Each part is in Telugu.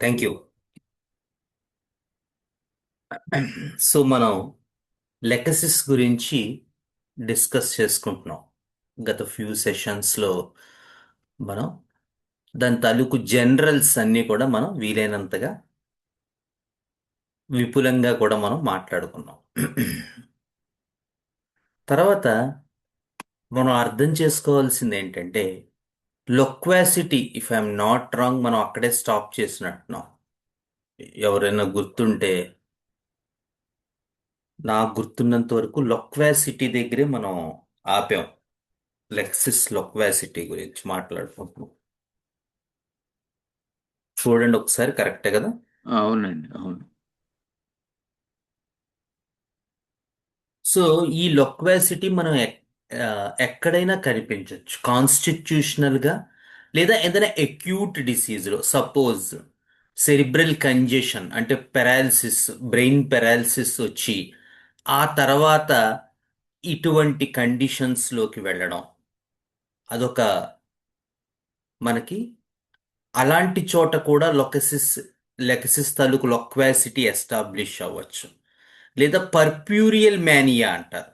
Thank you. సో మనం లెకసిస్ గురించి డిస్కస్ చేసుకుంటున్నాం. గత ఫ్యూ సెషన్స్లో మనం దాని తాలూకు జనరల్స్ అన్నీ కూడా మనం వీలైనంతగా విపులంగా కూడా మనం మాట్లాడుకున్నాం. తర్వాత మనం అర్థం చేసుకోవాల్సింది ఏంటంటే లొక్వాసిటీ, ఇఫ్ ఐఎమ్ నాట్ రాంగ్, మనం అక్కడే స్టాప్ చేసినట్టున్నాం. ఎవరైనా గుర్తుంటే, నాకు గుర్తున్నంత వరకు లొక్వాసిటీ దగ్గరే మనం ఆపాం. లెక్సిస్ లొక్వాసిటీ గురించి మాట్లాడుకుంటున్నాం. చూడండి ఒకసారి, కరెక్టే కదా? అవునండి, అవును. సో ఈ లొక్వాసిటీ మనం ఎక్కడైనా కనిపించవచ్చు, కాన్స్టిట్యూషనల్ గా లేదా ఏదైనా అక్యూట్ డిసీజ్లో. సపోజ్ సెరిబ్రల్ కంజెషన్ అంటే పెరాలసిస్, బ్రెయిన్ పెరాలసిస్ వచ్చి ఆ తర్వాత ఇటువంటి కండిషన్స్లోకి వెళ్ళడం, అదొక మనకి అలాంటి చోట కూడా లెకసిస్ తాలూకు లొక్వాసిటీ ఎస్టాబ్లిష్ అవ్వచ్చు. లేదా పర్ప్యూరియల్ మేనియా అంటారు.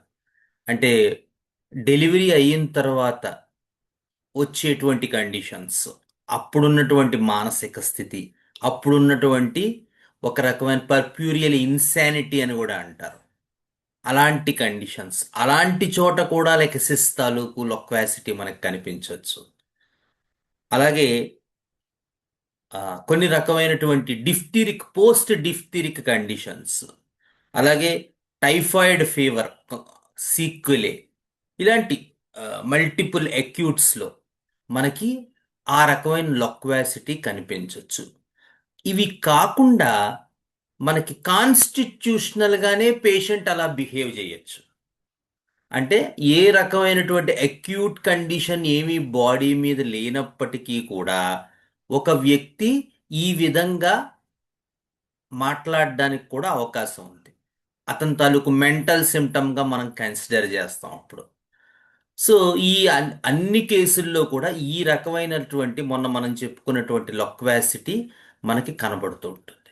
అంటే డెలివరీ అయిన తర్వాత వచ్చేటువంటి కండిషన్స్, అప్పుడున్నటువంటి మానసిక స్థితి, అప్పుడున్నటువంటి ఒక రకమైన పర్ప్యూరియల్ ఇన్సానిటీ అని కూడా అంటారు. అలాంటి కండిషన్స్, అలాంటి చోట కూడా లెకసిస్ తాలూకు లొక్వాసిటీ మనకు కనిపించవచ్చు. అలాగే ఆ, కొన్ని రకమైనటువంటి డిఫ్థిరిక్, పోస్ట్ డిఫ్థిరిక్ కండిషన్స్, అలాగే టైఫాయిడ్ ఫీవర్ సీక్వెలే, ఇలాంటి మల్టిపుల్ అక్యూట్స్లో మనకి ఆ రకమైన లొక్వాసిటీ కనిపించవచ్చు. ఇవి కాకుండా మనకి కాన్స్టిట్యూషనల్గానే పేషెంట్ అలా బిహేవ్ చేయొచ్చు. అంటే ఏ రకమైనటువంటి అక్యూట్ కండిషన్ ఏమీ బాడీ మీద లేనప్పటికీ కూడా ఒక వ్యక్తి ఈ విధంగా మాట్లాడడానికి కూడా అవకాశం ఉంది. అతని తాలూకు మెంటల్ సిమ్టమ్గా మనం కన్సిడర్ చేస్తాం అప్పుడు. సో ఈ అన్ని కేసుల్లో కూడా ఈ రకమైనటువంటి మొన్న మనం చెప్పుకున్నటువంటి లొక్వాసిటీ మనకి కనబడుతూ ఉంటుంది.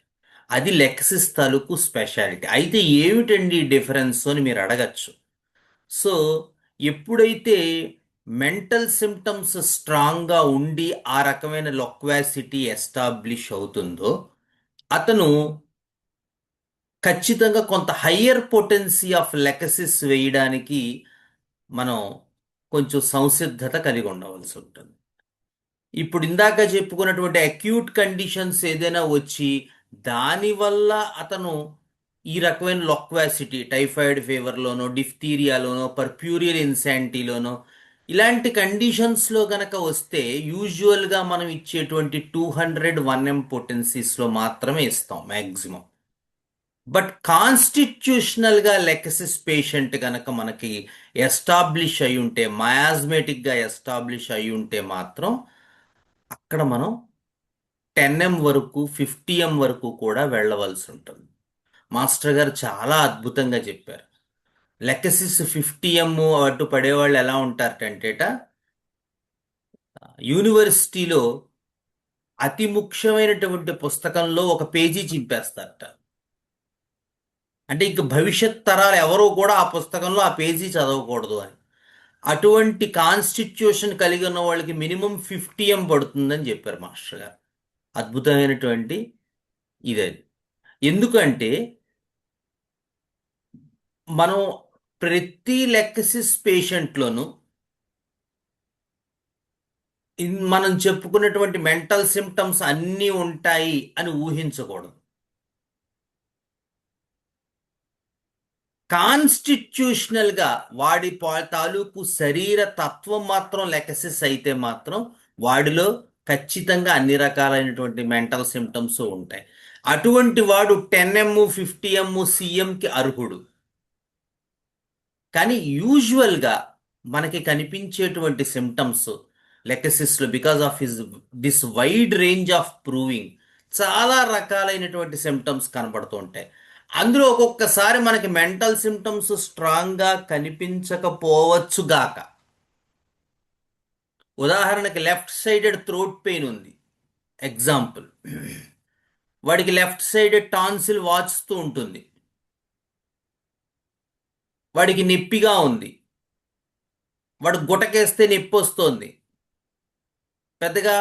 అది లెక్సిస్ తాలూకు స్పెషాలిటీ. అయితే ఏమిటండి డిఫరెన్స్ అని మీరు అడగచ్చు. సో ఎప్పుడైతే మెంటల్ సిమ్టమ్స్ స్ట్రాంగ్గా ఉండి ఆ రకమైన లొక్వాసిటీ ఎస్టాబ్లిష్ అవుతుందో అతను ఖచ్చితంగా కొంత హయ్యర్ పొటెన్సీ ఆఫ్ లెకసిస్ వేయడానికి మనం కొంచెం సంసిద్ధత కలిగి ఉండవలసి ఉంటుంది. ఇప్పుడు ఇందాక చెప్పుకున్నటువంటి అక్యూట్ కండిషన్స్ ఏదైనా వచ్చి దానివల్ల అతను ఈ రకమైన లొక్వాసిటీ, టైఫాయిడ్ ఫీవర్లోనో, డిఫ్తీరియాలోనో, పర్ప్యూరియల్ ఇన్సానిటీలోనో, ఇలాంటి కండిషన్స్లో గనక వస్తే యూజువల్గా మనం ఇచ్చేటువంటి 200 1M పొటెన్సీస్లో మాత్రమే ఇస్తాం మ్యాక్సిమం. బట్ కాన్స్టిట్యూషనల్గా లెకసిస్ పేషెంట్ గనక మనకి ఎస్టాబ్లిష్ అయి ఉంటే, మయాజ్మేటిక్గా ఎస్టాబ్లిష్ అయి ఉంటే మాత్రం అక్కడ మనం 10M వరకు, 50M వరకు కూడా వెళ్ళవలసి ఉంటుంది. మాస్టర్ గారు చాలా అద్భుతంగా చెప్పారు. లెకసిస్ 50M అటు పడేవాళ్ళు ఎలా ఉంటారటంటేట, యూనివర్సిటీలో అతి ముఖ్యమైనటువంటి పుస్తకంలో ఒక పేజీ చింపేస్తారట. అంటే ఇంక భవిష్యత్ తరాలు ఎవరూ కూడా ఆ పుస్తకంలో ఆ పేజీ చదవకూడదు అని. అటువంటి కాన్స్టిట్యూషన్ కలిగి ఉన్న వాళ్ళకి మినిమం 50M పడుతుందని చెప్పారు మాస్టర్ గారు. అద్భుతమైనటువంటి ఇదే. ఎందుకంటే మనం ప్రతి లెక్సిస్ పేషెంట్లోనూ మనం చెప్పుకున్నటువంటి మెంటల్ సిమ్టమ్స్ అన్నీ ఉంటాయి అని ఊహించకూడదు. కాన్స్టిట్యూషనల్గా వాడి తాలూకు శరీర తత్వం మాత్రం లెకసిస్ అయితే మాత్రం వాడిలో ఖచ్చితంగా అన్ని రకాలైనటువంటి మెంటల్ సిమ్టమ్స్ ఉంటాయి. అటువంటి వాడు 10M 50M CMకి అర్హుడు. కానీ యూజువల్గా మనకి కనిపించేటువంటి సిమ్టమ్స్ లెకసిస్లో, because of this wide range of proving, చాలా రకాలైనటువంటి సిమ్టమ్స్ కనబడుతూ ఉంటాయి. అందులో ఒక్కొక్కసారి మనకి మెంటల్ సిమ్టమ్స్ స్ట్రాంగ్గా కనిపించకపోవచ్చు గాక. ఉదాహరణకి లెఫ్ట్ సైడెడ్ థ్రోట్ పెయిన్ ఉంది, ఎగ్జాంపుల్. వాడికి లెఫ్ట్ సైడ్ టాన్సిల్ వాచుతూ ఉంటుంది, వాడికి నొప్పిగా ఉంది, వాడు గుటకేస్తే నొప్పి వస్తోంది. పెద్దగా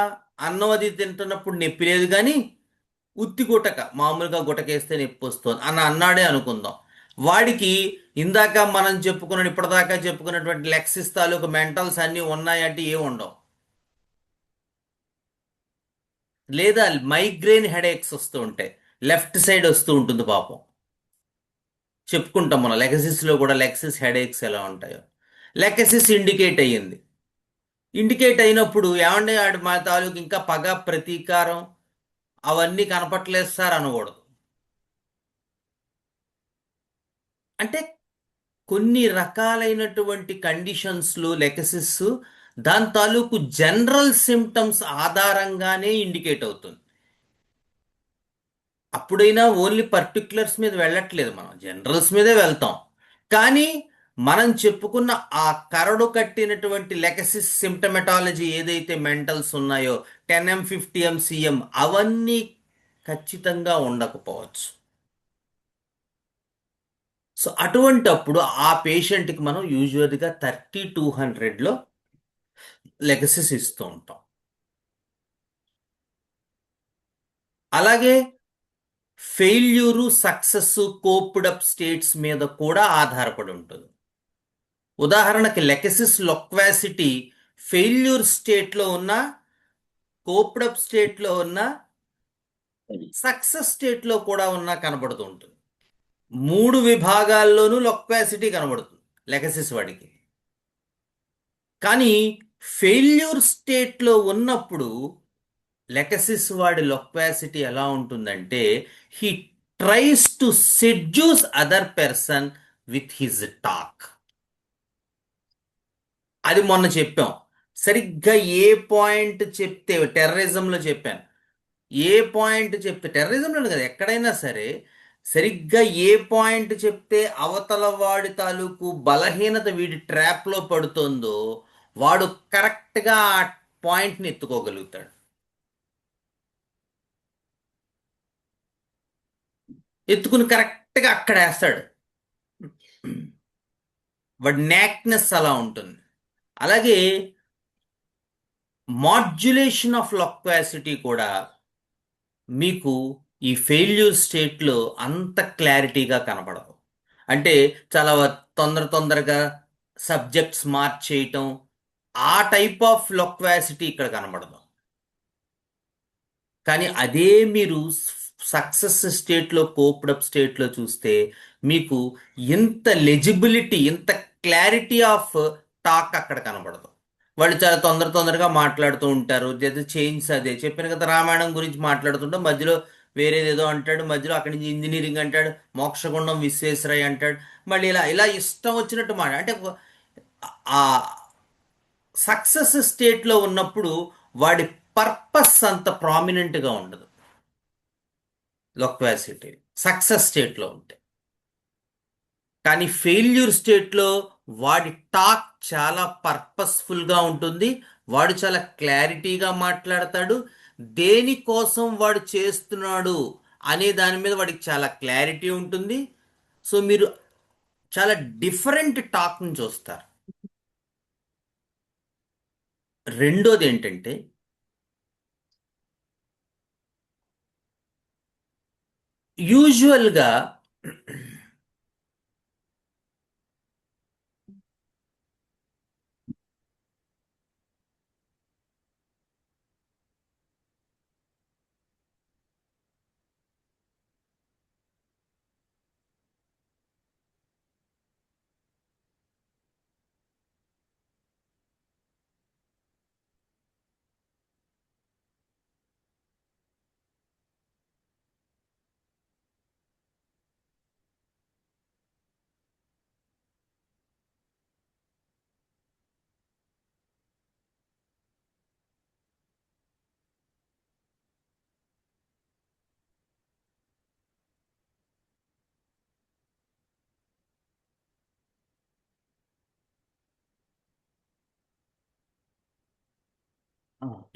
అన్నం అది తింటున్నప్పుడు నొప్పి లేదు కానీ ఉత్తి గుటక మామూలుగా గుటకేస్తే నొప్పి వస్తుంది అని అన్నాడే అనుకుందాం. వాడికి ఇందాక మనం చెప్పుకున్న ఇప్పటిదాకా చెప్పుకున్నటువంటి లెక్సిస్ తాలూకు మెంటల్స్ అన్నీ ఉన్నాయంటే ఏమి ఉండవు. లేదా మైగ్రేన్ హెడేక్స్ వస్తూ ఉంటాయి, లెఫ్ట్ సైడ్ వస్తూ ఉంటుంది పాపం. చెప్పుకుంటాం మనం లెగసిస్లో కూడా లెక్సిస్ హెడేక్స్ ఎలా ఉంటాయో. లెగసిస్ ఇండికేట్ అయ్యింది. ఇండికేట్ అయినప్పుడు ఏమంటే ఆడు మా తాలూకు ఇంకా పగ ప్రతీకారం అవన్నీ కనపట్లేదు సార్ అనకూడదు. అంటే కొన్ని రకాలైనటువంటి కండిషన్స్లు లెకసిస్ దాని తాలూకు జనరల్ సిమ్టమ్స్ ఆధారంగానే ఇండికేట్ అవుతుంది. అప్పుడైనా ఓన్లీ పర్టిక్యులర్స్ మీద వెళ్ళట్లేదు, మనం జనరల్స్ మీదే వెళ్తాం. కానీ మనం చెప్పుకున్న ఆ కరడు కట్టినటువంటి లెకసిస్ సిమ్టమెటాలజీ ఏదైతే మెంటల్స్ ఉన్నాయో 10M 50M CM అవన్నీ ఖచ్చితంగా ఉండకపోవచ్చు. సో అటువంటి అప్పుడు ఆ పేషెంట్కి మనం యూజువల్గా 30-200లో లెగసిస్ ఇస్తూ ఉంటాం. అలాగే ఫెయిల్యూరు సక్సెస్ కోప్డ్ అప్ స్టేట్స్ మీద కూడా ఆధారపడి ఉంటుంది. ఉదాహరణకి లెకసిస్ లొక్వాసిటీ ఫెయిల్యూర్ స్టేట్లో ఉన్న, కోప్డ్ అప్ స్టేట్లో ఉన్న, సక్సెస్ స్టేట్లో కూడా ఉన్న కనబడుతూ ఉంటుంది. మూడు విభాగాల్లోనూ లొక్వాసిటీ కనబడుతుంది లెగసిస్ వాడికి. కానీ ఫెయిల్యూర్ స్టేట్లో ఉన్నప్పుడు లెకసిస్ వాడి లొక్వాసిటీ ఎలా ఉంటుందంటే he tries to seduce other person with his talk. అది మొన్న చెప్పాం. సరిగ్గా ఏ పాయింట్ చెప్తే టెర్రరిజంలో చెప్పాను, ఏ పాయింట్ చెప్తే టెర్రరిజంలో కదా ఎక్కడైనా సరే సరిగ్గా ఏ పాయింట్ చెప్తే అవతల వాడి తాలూకు బలహీనత వీడి ట్రాప్లో పడుతుందో వాడు కరెక్ట్గా ఆ పాయింట్ని ఎత్తుకోగలుగుతాడు. ఎత్తుకుని కరెక్ట్గా అక్కడ వేస్తాడు. వాడి నాక్నెస్ అలా ఉంటుంది. అలాగే మాడ్యులేషన్ ఆఫ్ లొక్వాసిటీ కూడా మీకు ఈ ఫెయిల్యూర్ స్టేట్లో అంత క్లారిటీగా కనపడదు. అంటే చాలా తొందరగా సబ్జెక్ట్స్ మార్చేయటం, ఆ టైప్ ఆఫ్ లొక్వాసిటీ ఇక్కడ కనబడదు. కానీ అదే మీరు సక్సెస్ స్టేట్లో కోప్డప్ స్టేట్లో చూస్తే మీకు ఇంత లెజిబిలిటీ, ఇంత క్లారిటీ ఆఫ్ టాక్ అక్కడ కనబడదు. వాళ్ళు చాలా తొందరగా మాట్లాడుతూ ఉంటారు. చేంజ్ అదే చెప్పాను కదా, రామాయణం గురించి మాట్లాడుతుంటే మధ్యలో వేరేదేదో అంటాడు, మధ్యలో అక్కడి నుంచి ఇంజనీరింగ్ అంటాడు, మోక్షగుండం విశ్వేశ్వరయ్య అంటాడు, మళ్ళీ ఇలా ఇలా ఇష్టం వచ్చినట్టు మాట. అంటే ఆ సక్సెస్ స్టేట్లో ఉన్నప్పుడు వాడి పర్పస్ అంత ప్రామినెంట్గా ఉండదు లొక్వాసిటీ సక్సెస్ స్టేట్లో ఉంటే. కానీ ఫెయిల్యూర్ స్టేట్లో వాడి టాక్ చాలా పర్పస్ఫుల్గా ఉంటుంది, వాడు చాలా క్లారిటీగా మాట్లాడతాడు, దేనికోసం వాడు చేస్తున్నాడు అనే దాని మీద వాడికి చాలా క్లారిటీ ఉంటుంది. సో మీరు చాలా డిఫరెంట్ టాక్ని చూస్తారు. రెండోది ఏంటంటే యూజువల్గా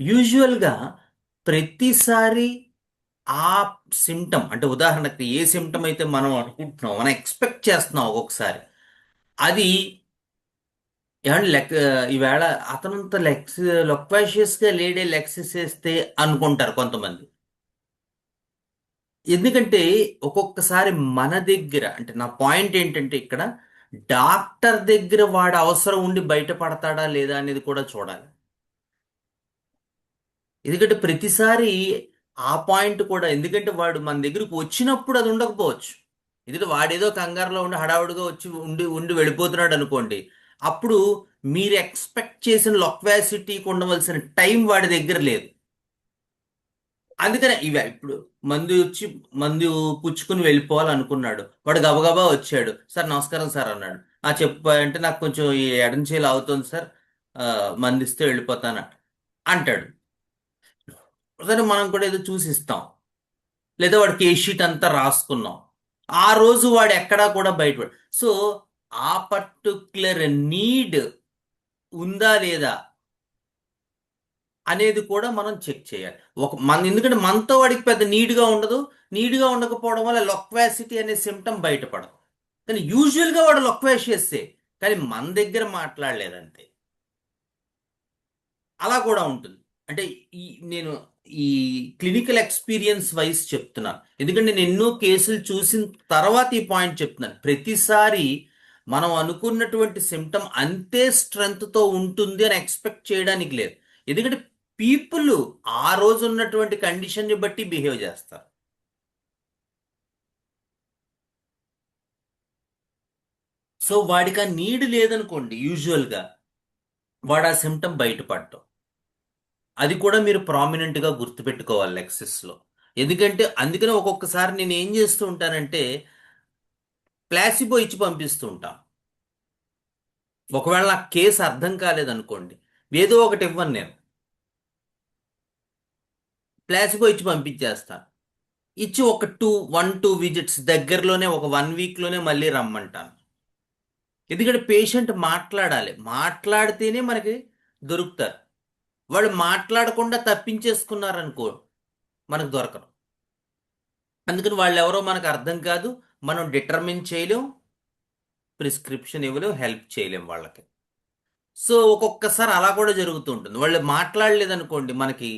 యూజువల్గా ప్రతిసారి ఆ సిమ్టమ్ అంటే ఉదాహరణకి ఏ సిమ్టమ్ అయితే మనం అనుకుంటున్నాం, మనం ఎక్స్పెక్ట్ చేస్తున్నాం ఒక్కొక్కసారి అది ఏమంటే ఈవేళ అతనంత లొక్వాషియస్ గా లేడే లెక్సెస్ వేస్తే అనుకుంటారు కొంతమంది. ఎందుకంటే ఒక్కొక్కసారి మన దగ్గర అంటే నా పాయింట్ ఏంటంటే ఇక్కడ డాక్టర్ దగ్గర వాడు అవసరం ఉండి బయటపడతాడా లేదా అనేది కూడా చూడాలి. ఎందుకంటే ప్రతిసారి ఆ పాయింట్ కూడా, ఎందుకంటే వాడు మన దగ్గరకు వచ్చినప్పుడు అది ఉండకపోవచ్చు. ఎందుకంటే వాడేదో కంగారులో ఉండి హడావుడిగా వచ్చి ఉండి ఉండి వెళ్ళిపోతున్నాడు అనుకోండి. అప్పుడు మీరు ఎక్స్పెక్ట్ చేసిన లొక్వాసిటీకి ఉండవలసిన టైం వాడి దగ్గర లేదు. అందుకనే ఇవి ఇప్పుడు మందు పుచ్చుకుని వెళ్ళిపోవాలనుకున్నాడు. వాడు గబగబా వచ్చాడు. సార్ నమస్కారం సార్ అన్నాడు. ఆ చెప్పు అంటే నాకు కొంచెం ఈ ఎడం చేలు అవుతుంది సార్, ఆ, మందిస్తే వెళ్ళిపోతాను అంటాడు. సరే మనం కూడా ఏదో చూసి ఇస్తాం, లేదా వాడికి ఏ షీట్ అంతా రాసుకున్నాం. ఆ రోజు వాడు ఎక్కడా కూడా బయటపడు. సో ఆ పర్టిక్యులర్ నీడ్ ఉందా లేదా అనేది కూడా మనం చెక్ చేయాలి. ఎందుకంటే మనతో వాడికి పెద్ద నీడ్గా ఉండదు. నీడ్గా ఉండకపోవడం వల్ల లొక్వాసిటీ అనే సిమ్టమ్ బయటపడదు. కానీ యూజువల్గా వాడు లొక్వాషియస్సే, కానీ మన దగ్గర మాట్లాడలేదంతే. అలా కూడా ఉంటుంది. అంటే ఈ నేను ఈ క్లినికల్ ఎక్స్పీరియన్స్ వైజ్ చెప్తున్నాను, ఎందుకంటే నేను ఎన్నో కేసులు చూసిన తర్వాత ఈ పాయింట్ చెప్తున్నాను. ప్రతిసారి మనం అనుకున్నటువంటి సిమ్టమ్ అంతే స్ట్రెంగ్త్తో ఉంటుంది అని ఎక్స్పెక్ట్ చేయడానికి లేదు. ఎందుకంటే పీపుల్ ఆ రోజు ఉన్నటువంటి కండిషన్ని బట్టి బిహేవ్ చేస్తారు. సో వాడికి ఆ నీడ్ లేదనుకోండి, యూజువల్గా వాడు ఆ సిమ్టమ్ బయటపడటం, అది కూడా మీరు ప్రామినెంట్గా గుర్తుపెట్టుకోవాలి లెక్సిస్లో. ఎందుకంటే అందుకనే ఒక్కొక్కసారి నేను ఏం చేస్తూ ఉంటానంటే ప్లాసిబో ఇచ్చి పంపిస్తూ ఉంటాం. ఒకవేళ నాకు కేసు అర్థం కాలేదనుకోండి, ఏదో ఒకటి ఇవ్వను నేను, ప్లాసిబో ఇచ్చి పంపించేస్తాను. ఇచ్చి ఒక 1-2 విజిట్స్ దగ్గరలోనే ఒక 1 వీక్లోనే మళ్ళీ రమ్మంటాను. ఎందుకంటే పేషెంట్ మాట్లాడాలి, మాట్లాడితేనే మనకి దొరుకుతారు. వాళ్ళు మాట్లాడకుండా తప్పించేసుకున్నారనుకో మనకు దొరకరు. అందుకని వాళ్ళు ఎవరో మనకు అర్థం కాదు, మనం డిటర్మిన్ చేయలేం, ప్రిస్క్రిప్షన్ ఇవ్వలేం, హెల్ప్ చేయలేం వాళ్ళకి. సో ఒక్కొక్కసారి అలా కూడా జరుగుతూ ఉంటుంది. వాళ్ళు మాట్లాడలేదనుకోండి, మనకి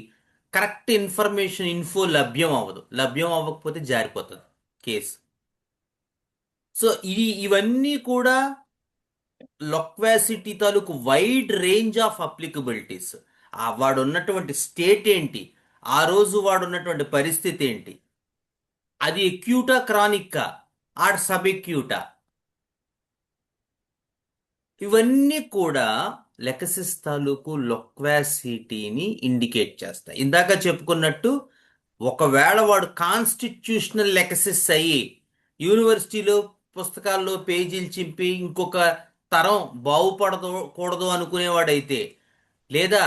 కరెక్ట్ ఇన్ఫో లభ్యం అవ్వకపోతే జారిపోతుంది కేసు. సో ఇవన్నీ కూడా లొక్వాసిటీ తాలూకు వైడ్ రేంజ్ ఆఫ్ అప్లికబిలిటీస్. ఆ వాడు ఉన్నటువంటి స్టేట్ ఏంటి, ఆ రోజు వాడు ఉన్నటువంటి పరిస్థితి ఏంటి, అది ఎక్యూటా క్రానిక్కా ఆర్ సబ్ ఎక్యూటా, ఇవన్నీ కూడా లెకసిస్ తాలూకు లొక్వాసిటీని ఇండికేట్ చేస్తాయి. ఇందాక చెప్పుకున్నట్టు ఒకవేళ వాడు కాన్స్టిట్యూషనల్ లెకసిస్ అయ్యి యూనివర్సిటీలో పుస్తకాల్లో పేజీలు చింపి ఇంకొక తరం బాగుపడకూడదు అనుకునేవాడైతే, లేదా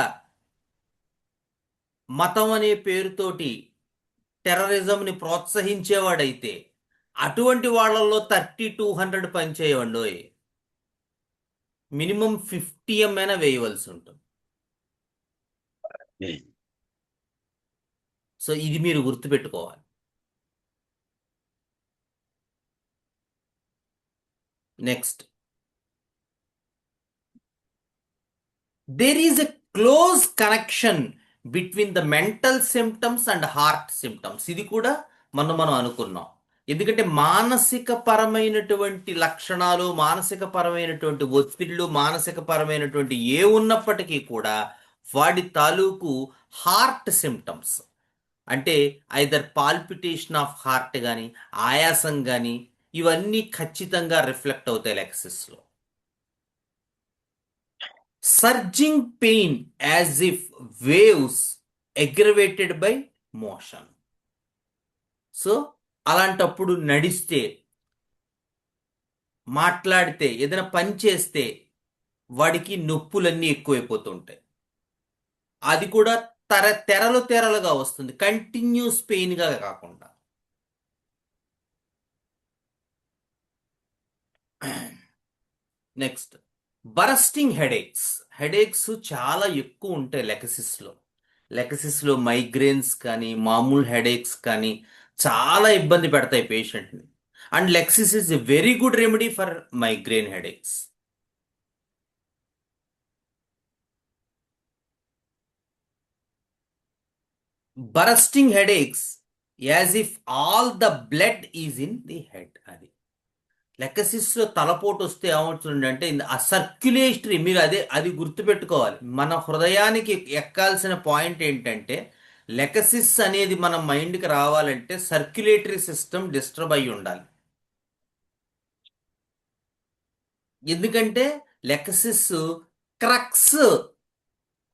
మతం అనే పేరుతోటి టెర్రరిజంని ప్రోత్సహించేవాడైతే, అటువంటి వాళ్ళల్లో 30-100 పనిచేయవండోయ్. మినిమం 50 అయినా వేయవలసి ఉంటుంది. సో ఇది మీరు గుర్తుపెట్టుకోవాలి. Next, there is a close connection between the mental symptoms and heart symptoms. ఇది కూడా మనం అనుకున్నాం. ఎందుకంటే మానసిక పరమైనటువంటి లక్షణాలు, మానసిక పరమైనటువంటి ఒత్తిళ్లు, మానసిక పరమైనటువంటి ఉన్నప్పటికీ కూడా వాడి తాలూకు హార్ట్ సిమ్టమ్స్ అంటే ఐదర్ పాల్పిటేషన్ ఆఫ్ హార్ట్ కానీ, ఆయాసం కానీ, ఇవన్నీ ఖచ్చితంగా రిఫ్లెక్ట్ అవుతాయి లెక్సిస్లో. Surging pain as if waves aggravated by motion. So అలాంటప్పుడు నడిస్తే, మాట్లాడితే, ఏదైనా పని చేస్తే వాడికి నొప్పులన్నీ ఎక్కువైపోతుంటాయి. అది కూడా తెరలు తెరలుగా వస్తుంది, కంటిన్యూస్ పెయిన్గా కాకుండా. Next, bursting headaches. హెడేక్స్ చాలా ఎక్కువ ఉంటాయి లెకసిస్లో. లెకసిస్లో మైగ్రేన్స్ కానీ మామూలు హెడేక్స్ కానీ చాలా ఇబ్బంది పెడతాయి పేషెంట్ని. And lexis is a very good remedy for migraine headaches. Bursting headaches as if all the blood is in the head. అది లెక్కసిస్లో తలపోటు వస్తే ఏమవుతుంది అంటే ఆ సర్క్యులేటరీ, మీరు అది గుర్తుపెట్టుకోవాలి. మన హృదయానికి ఎక్కాల్సిన పాయింట్ ఏంటంటే లెకసిస్ అనేది మన మైండ్కి రావాలంటే సర్క్యులేటరీ సిస్టమ్ డిస్టర్బ్ అయి ఉండాలి. ఎందుకంటే లెకసిస్ క్రక్స్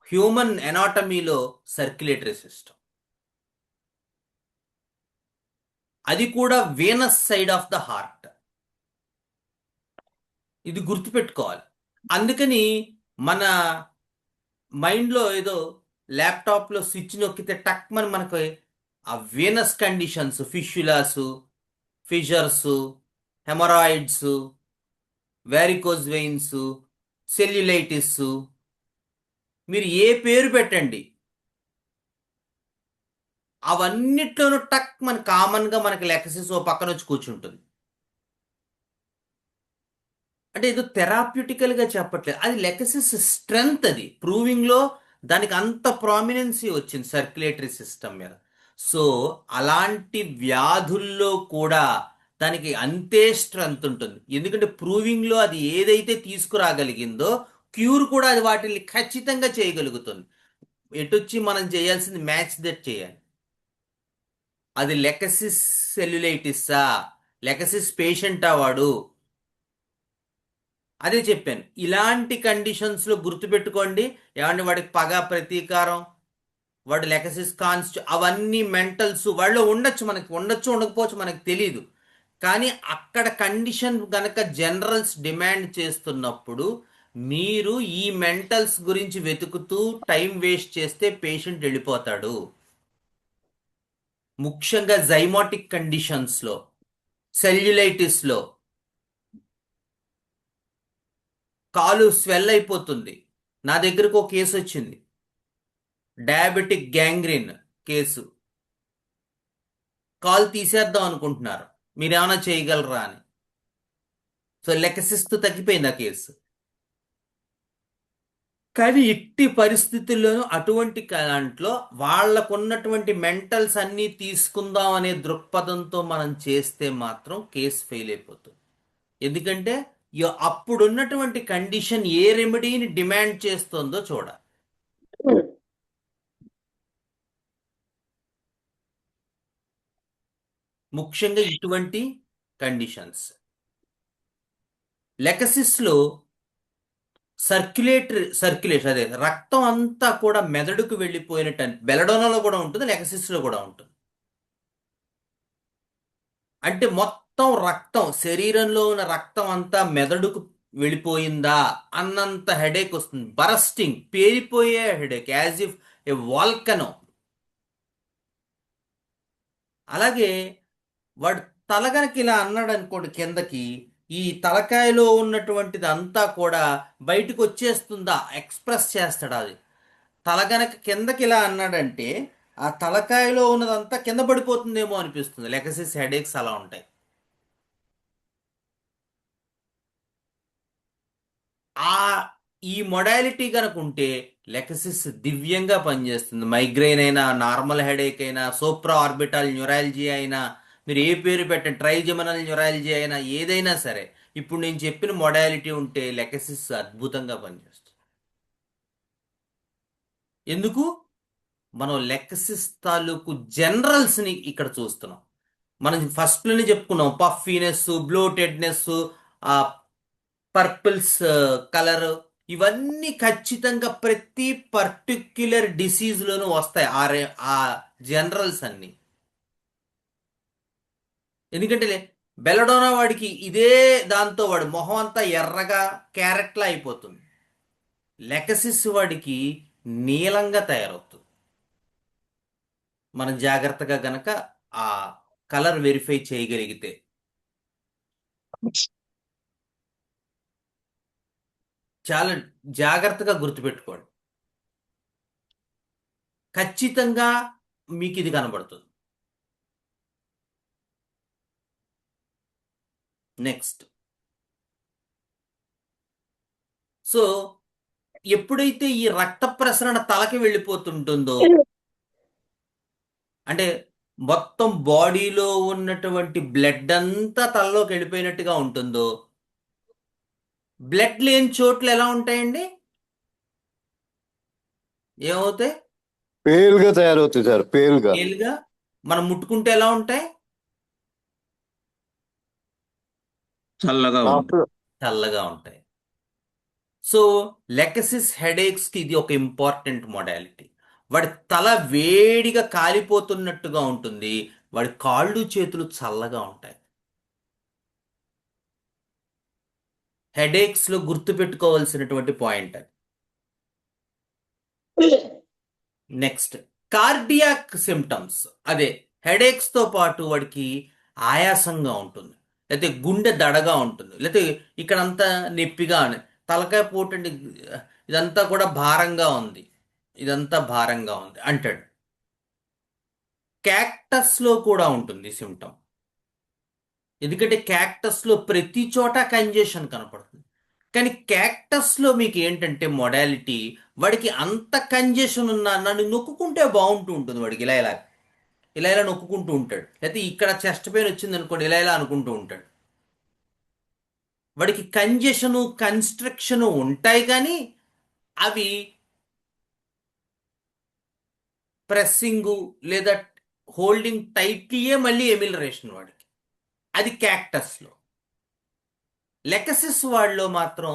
హ్యూమన్ ఎనాటమీలో సర్క్యులేటరీ సిస్టమ్, అది కూడా venous side of the heart. ఇది గుర్తుపెట్టుకోవాలి. అందుకని మన మైండ్లో ఏదో ల్యాప్టాప్లో స్విచ్ నొక్కితే టక్ మనకి ఆ venous conditions, fistulas, fissures, haemorrhoids, varicose veins, cellulitis, మీరు ఏ పేరు పెట్టండి, అవన్నిట్లోనూ టక్ కామన్గా మనకి లెక్సిస్ ఓ పక్కన వచ్చి కూర్చుంటుంది. అంటే ఏదో థెరాప్యూటికల్గా చెప్పట్లేదు, అది లెకసిస్ స్ట్రెంగ్త్. అది ప్రూవింగ్లో దానికి అంత ప్రామినెన్సీ వచ్చింది సర్క్యులేటరీ సిస్టమ్ మీద. సో అలాంటి వ్యాధుల్లో కూడా దానికి అంతే స్ట్రెంగ్త్ ఉంటుంది. ఎందుకంటే ప్రూవింగ్లో అది ఏదైతే తీసుకురాగలిగిందో క్యూర్ కూడా అది వాటిని ఖచ్చితంగా చేయగలుగుతుంది. ఎటొచ్చి మనం చేయాల్సింది మ్యాచ్ దట్ చేయాలి. అది లెకసిస్ సెల్యులైటిసా, లెకసిస్ పేషెంటా వాడు, అదే చెప్పాను. ఇలాంటి కండిషన్స్లో గుర్తుపెట్టుకోండి. ఏమంటే వాడికి పగ, ప్రతీకారం, వాడు లెకసిస్ కాన్స్ట్, అవన్నీ మెంటల్స్ వాళ్ళు ఉండొచ్చు, మనకి ఉండొచ్చు ఉండకపోవచ్చు, మనకి తెలియదు. కానీ అక్కడ కండిషన్ గనక జనరల్స్ డిమాండ్ చేస్తున్నప్పుడు మీరు ఈ మెంటల్స్ గురించి వెతుకుతూ టైం వేస్ట్ చేస్తే పేషెంట్ వెళ్ళిపోతాడు. ముఖ్యంగా జైమాటిక్ కండిషన్స్లో, సెల్యులైటిస్లో కాలు స్వెల్ అయిపోతుంది. నా దగ్గరకు ఒక కేసు వచ్చింది, డయాబెటిక్ గ్యాంగ్రీన్ కేసు. కాల్ తీసేద్దాం అనుకుంటున్నారు, మీరేమైనా చేయగలరా అని. సో లెక్కసిస్తూ తగ్గిపోయింది ఆ కేసు. కానీ ఎట్టి పరిస్థితుల్లోనూ అటువంటి దాంట్లో వాళ్ళకున్నటువంటి మెంటల్స్ అన్నీ తీసుకుందాం అనే దృక్పథంతో మనం చేస్తే మాత్రం కేసు ఫెయిల్ అయిపోతుంది. ఎందుకంటే అప్పుడున్నటువంటి కండిషన్ ఏ రెమెడీని డిమాండ్ చేస్తుందో చూడాలి. ముఖ్యంగా ఇటువంటి కండిషన్స్ లెకసిస్లో సర్క్యులేషన్, అదే రక్తం అంతా కూడా మెదడుకు వెళ్ళిపోయినట్టు బెలడోనాలో కూడా ఉంటుంది, లెకసిస్లో కూడా ఉంటుంది. అంటే మొత్తం రక్తం, శరీరంలో ఉన్న రక్తం అంతా మెదడుకు వెళ్ళిపోయిందా అన్నంత హెడేక్ వస్తుంది. బరస్టింగ్, పేలిపోయే headache, as if a volcano. అలాగే వాడు తలగనకి ఇలా అన్నాడు అనుకోండి కిందకి, ఈ తలకాయలో ఉన్నటువంటిది అంతా కూడా బయటకు వచ్చేస్తుందా, ఎక్స్ప్రెస్ చేస్తాడు అది. తలగనక కిందకి ఇలా అన్నాడంటే ఆ తలకాయలో ఉన్నదంతా కింద పడిపోతుందేమో అనిపిస్తుంది. లెగసీస్ హెడేక్స్ అలా ఉంటాయి. ఆ ఈ మొడాలిటీ కనుక ఉంటే లెకసిస్ దివ్యంగా పనిచేస్తుంది. మైగ్రెయిన్ అయినా, నార్మల్ హెడేక్ అయినా, సూప్రా ఆర్బిటల్ న్యూరాలజీ అయినా, మీరు ఏ పేరు పెట్టండి, ట్రైజెమినల్ న్యూరాలజీ అయినా, ఏదైనా సరే ఇప్పుడు నేను చెప్పిన మొడాలిటీ ఉంటే లెకసిస్ అద్భుతంగా పనిచేస్తుంది. ఎందుకు? మనం లెక్కసిస్ తాలూకు జనరల్స్ని ఇక్కడ చూస్తున్నాం. మనం ఫస్ట్లోనే చెప్పుకున్నాం, పఫీనెస్, బ్లోటెడ్నెస్, ఆ పర్పుల్స్ కలర్, ఇవన్నీ ఖచ్చితంగా ప్రతి పర్టిక్యులర్ డిసీజ్లోనూ వస్తాయి. ఆ జనరల్స్ అన్ని. ఎందుకంటే బెల్లడోనా వాడికి ఇదే దాంతో వాడు మొహం అంతా ఎర్రగా క్యారెట్లా అయిపోతుంది. లెకసిస్ వాడికి నీలంగా తయారవుతుంది. మనం జాగ్రత్తగా గనక ఆ కలర్ వెరిఫై చేయగలిగితే. చాలా జాగ్రత్తగా గుర్తుపెట్టుకోండి. ఖచ్చితంగా మీకు ఇది కనబడుతుంది. నెక్స్ట్. సో ఎప్పుడైతే ఈ రక్త ప్రసరణ తలకి వెళ్ళిపోతుంటుందో, అంటే మొత్తం బాడీలో ఉన్నటువంటి బ్లడ్ అంతా తలలోకి వెళ్ళిపోయినట్టుగా ఉంటుందో, బ్లడ్ లేని చోట్ల ఎలా ఉంటాయండి? ఏమవుతాయి? పేలుగా తయారవుతాయి సార్, పేలుగా. తేలిగా. మనం ముట్టుకుంటే ఎలా ఉంటాయి? చల్లగా ఉంది. అప్పుడు చల్లగా ఉంటాయి. సో లెకసిస్ హెడేక్స్ కి ఇది ఒక ఇంపార్టెంట్ మోడాలిటీ. వాడి తల వేడిగా కాలిపోతున్నట్టుగా ఉంటుంది, వాడి కాళ్ళు చేతులు చల్లగా ఉంటాయి. హెడేక్స్ లో గుర్తుపెట్టుకోవాల్సినటువంటి పాయింట్ అది. Next, cardiac symptoms. అదే హెడేక్స్ తో పాటు వాడికి ఆయాసంగా ఉంటుంది, లేకపోతే గుండె దడగా ఉంటుంది, లేకపోతే ఇక్కడంతా నొప్పిగా తలకాయ పోటండి, ఇదంతా కూడా భారంగా ఉంది, ఇదంతా భారంగా ఉంది అంటాడు. క్యాక్టస్ లో కూడా ఉంటుంది సిమ్టమ్. ఎందుకంటే క్యాక్టస్ లో ప్రతి చోట కంజెషన్ కనపడుతుంది. కానీ క్యాక్టస్ లో మీకు ఏంటంటే మొడాలిటీ, వాడికి అంత కంజెషన్ ఉన్నా నన్ను నొక్కుంటే బాగుంటూ ఉంటుంది, వాడికి ఇలా ఇలా ఇలా ఇలా నొక్కుంటూ ఉంటాడు, లేకపోతే ఇక్కడ చెస్ట్ పెయిన్ వచ్చింది అనుకోండి ఇలా ఇలా అనుకుంటూ ఉంటాడు. వాడికి కంజెషను కన్స్ట్రక్షను ఉంటాయి, కానీ అవి ప్రెస్సింగు లేదా హోల్డింగ్ టైట్లీయే మళ్ళీ ఎమిలరేషన్ వాడికి. అది క్యాక్టస్లో. లెకసిస్ వాళ్ళలో మాత్రం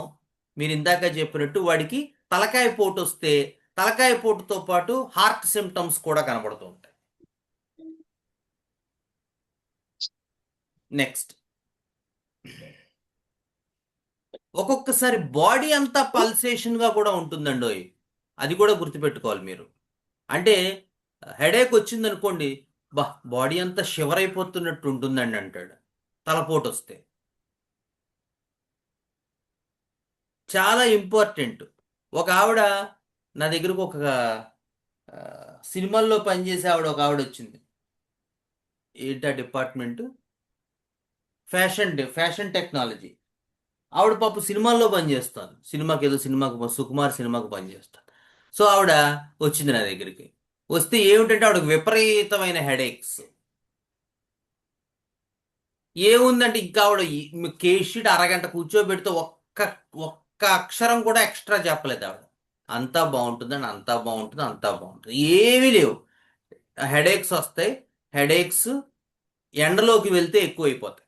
మీరు ఇందాక చెప్పినట్టు వాడికి తలకాయ పోటు వస్తే తలకాయ పోటుతో పాటు హార్ట్ సిమ్టమ్స్ కూడా కనబడుతూ ఉంటాయి. నెక్స్ట్, ఒక్కొక్కసారి బాడీ అంతా పల్సేషన్ గా కూడా ఉంటుందండి. అది కూడా గుర్తుపెట్టుకోవాలి మీరు. అంటే హెడేక్ వచ్చింది అనుకోండి, బా బాడీ అంతా షివర్ అయిపోతున్నట్టు ఉంటుందండి అంటాడు తలపోటు వస్తే. చాలా ఇంపార్టెంట్. ఒక ఆవిడ నా దగ్గరకు ఒక ఆ, సినిమాల్లో పనిచేసే ఒక ఆవిడ వచ్చింది. ఏంటి ఆ డిపార్ట్మెంట్? Fashion technology. ఆవిడ పాప సినిమాల్లో పనిచేస్తాను, సినిమాకి ఏదో సినిమాకి సుకుమార్ సినిమాకి పనిచేస్తాను. సో ఆవిడ వచ్చింది నా దగ్గరికి. వస్తే ఏమిటంటే ఆవిడకి విపరీతమైన హెడేక్స్. ఏముందంటే ఇంకా ఆవిడ కేషీట్ అరగంట కూర్చోబెడితే ఒక్క ఒక్క అక్షరం కూడా ఎక్స్ట్రా చెప్పలేదు ఆవిడ. అంతా బాగుంటుందండి, అంతా బాగుంటుంది, అంతా బాగుంటుంది. ఏమీ లేవు. హెడేక్స్ వస్తాయి. హెడేక్స్ ఎండలోకి వెళ్తే ఎక్కువైపోతాయి.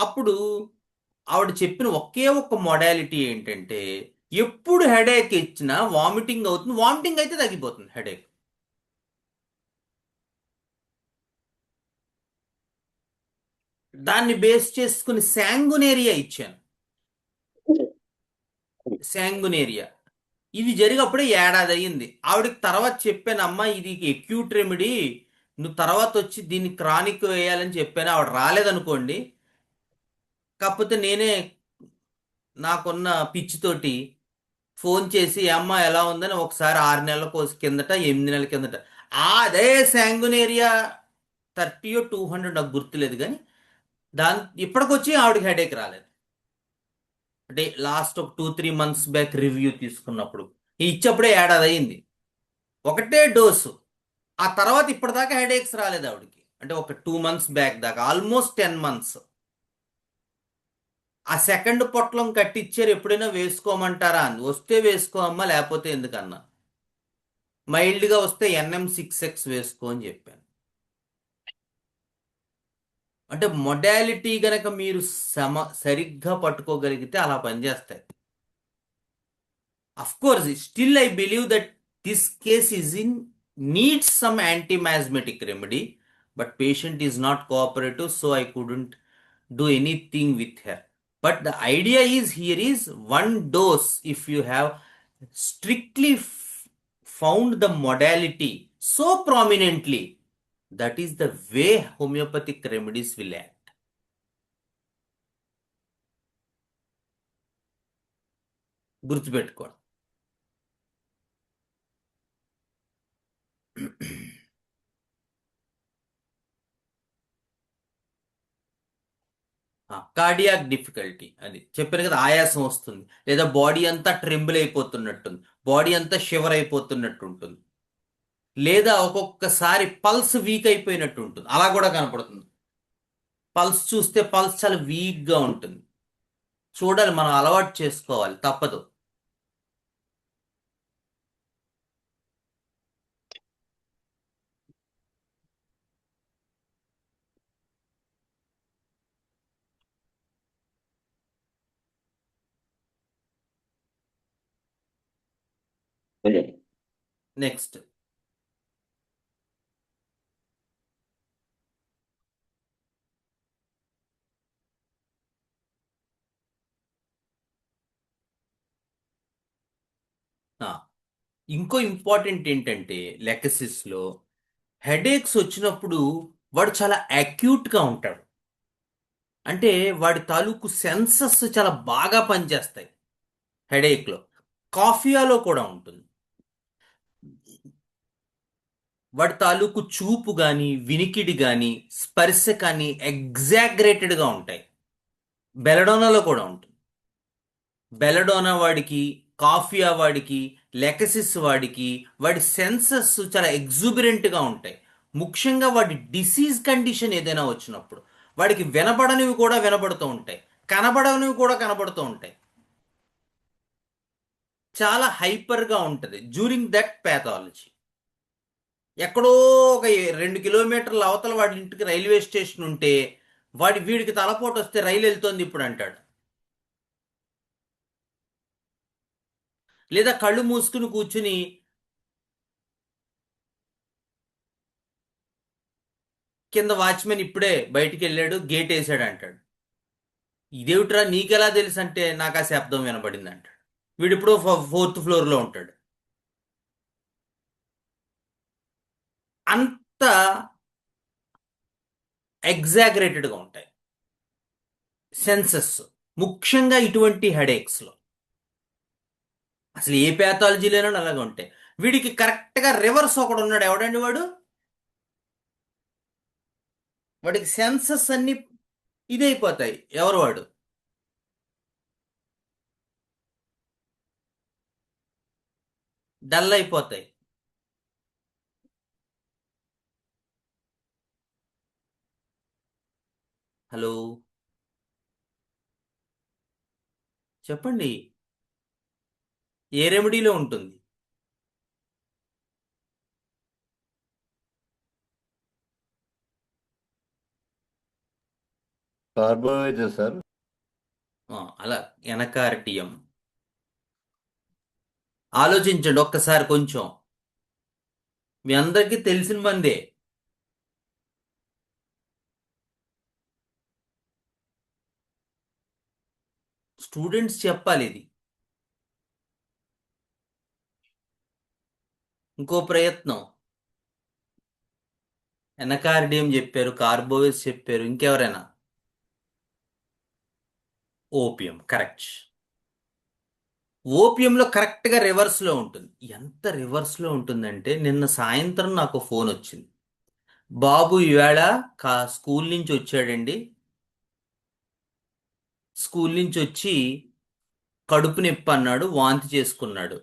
అప్పుడు ఆవిడ చెప్పిన ఒకే ఒక్క మొడాలిటీ ఏంటంటే, ఎప్పుడు హెడేక్ ఇచ్చినా వామిటింగ్ అవుతుంది, వామిటింగ్ అయితే తగ్గిపోతుంది హెడేక్. దాన్ని బేస్ చేసుకుని శాంగునేరియా ఇచ్చాను. శాంగునేరియా ఇది జరిగప్పుడే ఏడాది అయ్యింది. ఆవిడకి తర్వాత చెప్పాను, అమ్మా ఇది ఎక్యూట్ రెమెడీ, నువ్వు తర్వాత వచ్చి దీన్ని క్రానిక్ వేయాలని చెప్పాను. ఆవిడ రాలేదనుకోండి. కాకపోతే నేనే నాకున్న పిచ్చితోటి ఫోన్ చేసి అమ్మ ఎలా ఉందని ఒకసారి 6 నెలల కిందట 8 నెలల కిందట అదే శాంగునేరియా 30 or 200 నాకు గుర్తులేదు, కానీ దాని ఇప్పటికొచ్చి ఆవిడకి హెడేక్ రాలేదు. అంటే లాస్ట్ ఒక 2-3 months బ్యాక్ రివ్యూ తీసుకున్నప్పుడు ఇచ్చప్పుడే ఏడాది అయింది. ఒకటే డోసు. ఆ తర్వాత ఇప్పటిదాకా హెడేక్స్ రాలేదు ఆవిడకి. అంటే ఒక 2 months బ్యాక్ దాకా ఆల్మోస్ట్ 10 months. ఆ సెకండ్ పొట్లం కట్టిచ్చారు, ఎప్పుడైనా వేసుకోమంటారా అని. వస్తే వేసుకో అమ్మా, లేకపోతే ఎందుకన్నా. మైల్డ్గా వస్తే NM6X వేసుకో అని చెప్పాను. అంటే మొడాలిటీ గనక మీరు సరిగ్గా పట్టుకోగలిగితే అలా పనిచేస్తాయి. Of course, still I believe that this case is in needs some antimasmatic remedy, but patient is not cooperative, so I couldn't do anything with her. But the idea is here is one dose. If you have strictly found the modality so prominently, that is the way homeopathic remedies will act. గుర్తుపెట్టుకోండి. కార్డియాక్ డిఫికల్టీ అది చెప్పాను కదా, ఆయాసం వస్తుంది, లేదా బాడీ అంతా ట్రెంబుల్ అయిపోతున్నట్టుంది, బాడీ అంతా షివర్ అయిపోతున్నట్టు ఉంటుంది, లేదా ఒక్కొక్కసారి పల్స్ వీక్ అయిపోయినట్టు ఉంటుంది, అలా కూడా కనపడుతుంది. పల్స్ చూస్తే పల్స్ చాలా వీక్గా ఉంటుంది. చూడాలి, మనం అలవాటు చేసుకోవాలి, తప్పదు. నెక్స్ట్. ఇంకో ఇంపార్టెంట్ ఏంటంటే లెకసిస్లో హెడేక్స్ వచ్చినప్పుడు వాడు చాలా అక్యూట్గా ఉంటాడు. అంటే వాడి తాలూకు సెన్సస్ చాలా బాగా పనిచేస్తాయి హెడేక్లో. కాఫియాలో కూడా ఉంటుంది. వాడి తాలూకు చూపు కానీ, వినికిడి కానీ, స్పర్శ కానీ ఎగ్జాగరేటెడ్గా ఉంటాయి. బెలడోనాలో కూడా ఉంటుంది. బెలడోనా వాడికి, కాఫియా వాడికి, లెకసిస్ వాడికి, వాడి సెన్సస్ చాలా ఎగ్జూబిరెంట్గా ఉంటాయి. ముఖ్యంగా వాడి డిసీజ్ కండిషన్ ఏదైనా వచ్చినప్పుడు వాడికి వినపడనివి కూడా వినపడుతూ ఉంటాయి, కనబడనివి కూడా కనబడుతూ ఉంటాయి. చాలా హైపర్గా ఉంటుంది డ్యూరింగ్ దట్ ప్యాథాలజీ. ఎక్కడో ఒక 2 కిలోమీటర్ల అవతల వాడి ఇంటికి రైల్వే స్టేషన్ ఉంటే వీడికి తలపోటు వస్తే రైలు వెళ్తోంది ఇప్పుడు అంటాడు. లేదా కళ్ళు మూసుకుని కూర్చుని కింద వాచ్మెన్ ఇప్పుడే బయటికి వెళ్ళాడు, గేట్ వేసాడు అంటాడు. ఇదేమిట్రా నీకెలా తెలుసు అంటే నాకు ఆ శబ్దం వినబడింది అంటాడు. వీడిప్పుడు 4th ఫ్లోర్లో ఉంటాడు. అంత ఎగ్జాగరేటెడ్గా ఉంటాయి సెన్సెస్, ముఖ్యంగా ఇటువంటి హెడేక్స్లో. అసలు ఏ ప్యాథాలజీలోనూ అలాగే ఉంటాయి. వీడికి కరెక్ట్గా రివర్స్ ఒకడు ఉన్నాడు. ఎవడండి వాడు? వాడికి సెన్సెస్ అన్ని ఇదైపోతాయి. ఎవరు వాడు? డల్ అయిపోతాయి. హలో, చెప్పండి. ఏ రెమెడీలో ఉంటుంది? Carbohydrate sir. అలా ఎనకార్డియం. ఆలోచించండి ఒక్కసారి కొంచెం. మీ అందరికీ తెలిసిన మందే. స్టూడెంట్స్ చెప్పాలి ఇది. ఇంకో ప్రయత్నం. ఎనకార్డియం చెప్పారు, కార్బోవేస్ చెప్పారు, ఇంకెవరైనా? Opium correct. ఓపియంలో కరెక్ట్గా రివర్స్లో ఉంటుంది. ఎంత రివర్స్లో ఉంటుందంటే నిన్న సాయంత్రం నాకు ఫోన్ వచ్చింది. బాబు ఈవేళ స్కూల్ నుంచి వచ్చాడండి. స్కూల్ నుంచి వచ్చి కడుపు నొప్పి అన్నాడు, వాంతి చేసుకున్నాడు.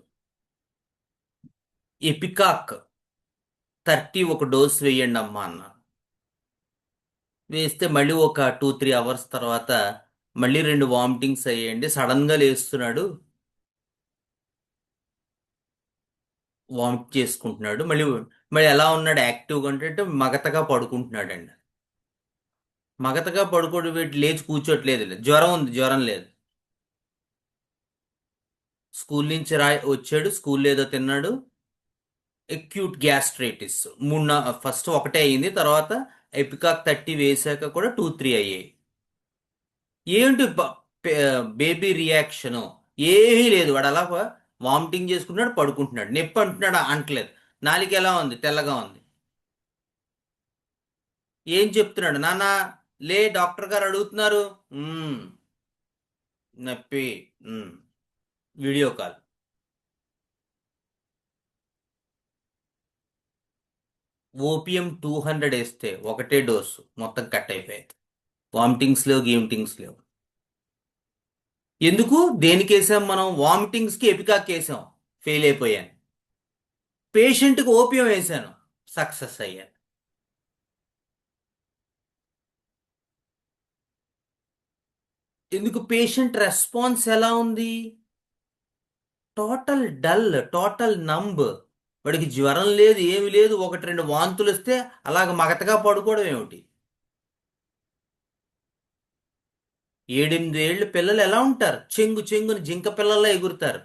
ఎపికాక్ 30 ఒక డోస్ వేయండి అమ్మా అన్నా. వేస్తే మళ్ళీ ఒక 2-3 అవర్స్ తర్వాత మళ్ళీ 2 వామిటింగ్స్ అయ్యాయండి, సడన్గా లేస్తున్నాడు, వామిట్ చేసుకుంటున్నాడు, మళ్ళీ మళ్ళీ ఎలా ఉన్నాడు యాక్టివ్గా అంటే మగతగా పడుకుంటున్నాడండి. మగతగా పడుకోడు, వీటి లేచి కూర్చోట్లేదు, జ్వరం ఉంది, జ్వరం లేదు. స్కూల్ నుంచి వచ్చాడు, స్కూల్ ఏదో తిన్నాడు, ఎక్యూట్ గ్యాస్ట్రైటిస్. ఫస్ట్ ఒకటే అయింది, తర్వాత ఎపికాక్ 30 వేసాక కూడా 2-3 అయ్యాయి. ఏంటి బేబీ రియాక్షను? ఏమీ లేదు. వాడు అలా వామిటింగ్ చేసుకుంటున్నాడు, పడుకుంటున్నాడు. నొప్పి అంటున్నాడు, అంటలేదు. నాలుక ఎలా ఉంది? తెల్లగా ఉంది. ఏం చెప్తున్నాడు? నాన్న లే, డాక్టర్ గారు అడుగుతున్నారు. "మ్మ్, నొప్పి." Video call. ఓపియం 200 వేస్తే ఒకటే డోసు మొత్తం కట్ అయిపోయాయి. వామిటింగ్స్ లేవు, గీమిటింగ్స్ లేవు. ఎందుకు? దేనికి వేసాం మనం? వామిటింగ్స్కి ఎపికాక్ వేసాం, ఫెయిల్ అయిపోయాను. పేషెంట్కి ఓపియం వేసాను, సక్సెస్ అయ్యాను. ఎందుకు? పేషెంట్ రెస్పాన్స్ ఎలా ఉంది? Total dull, total numb. వాడికి జ్వరం లేదు, ఏమి లేదు, ఒకటి రెండు వాంతులు వస్తే అలాగ మగతగా పడుకోవడం ఏమిటి? 7-8 ఏళ్ళు పిల్లలు ఎలా ఉంటారు? చెంగు చెంగుని జింక పిల్లల్లో ఎగురుతారు.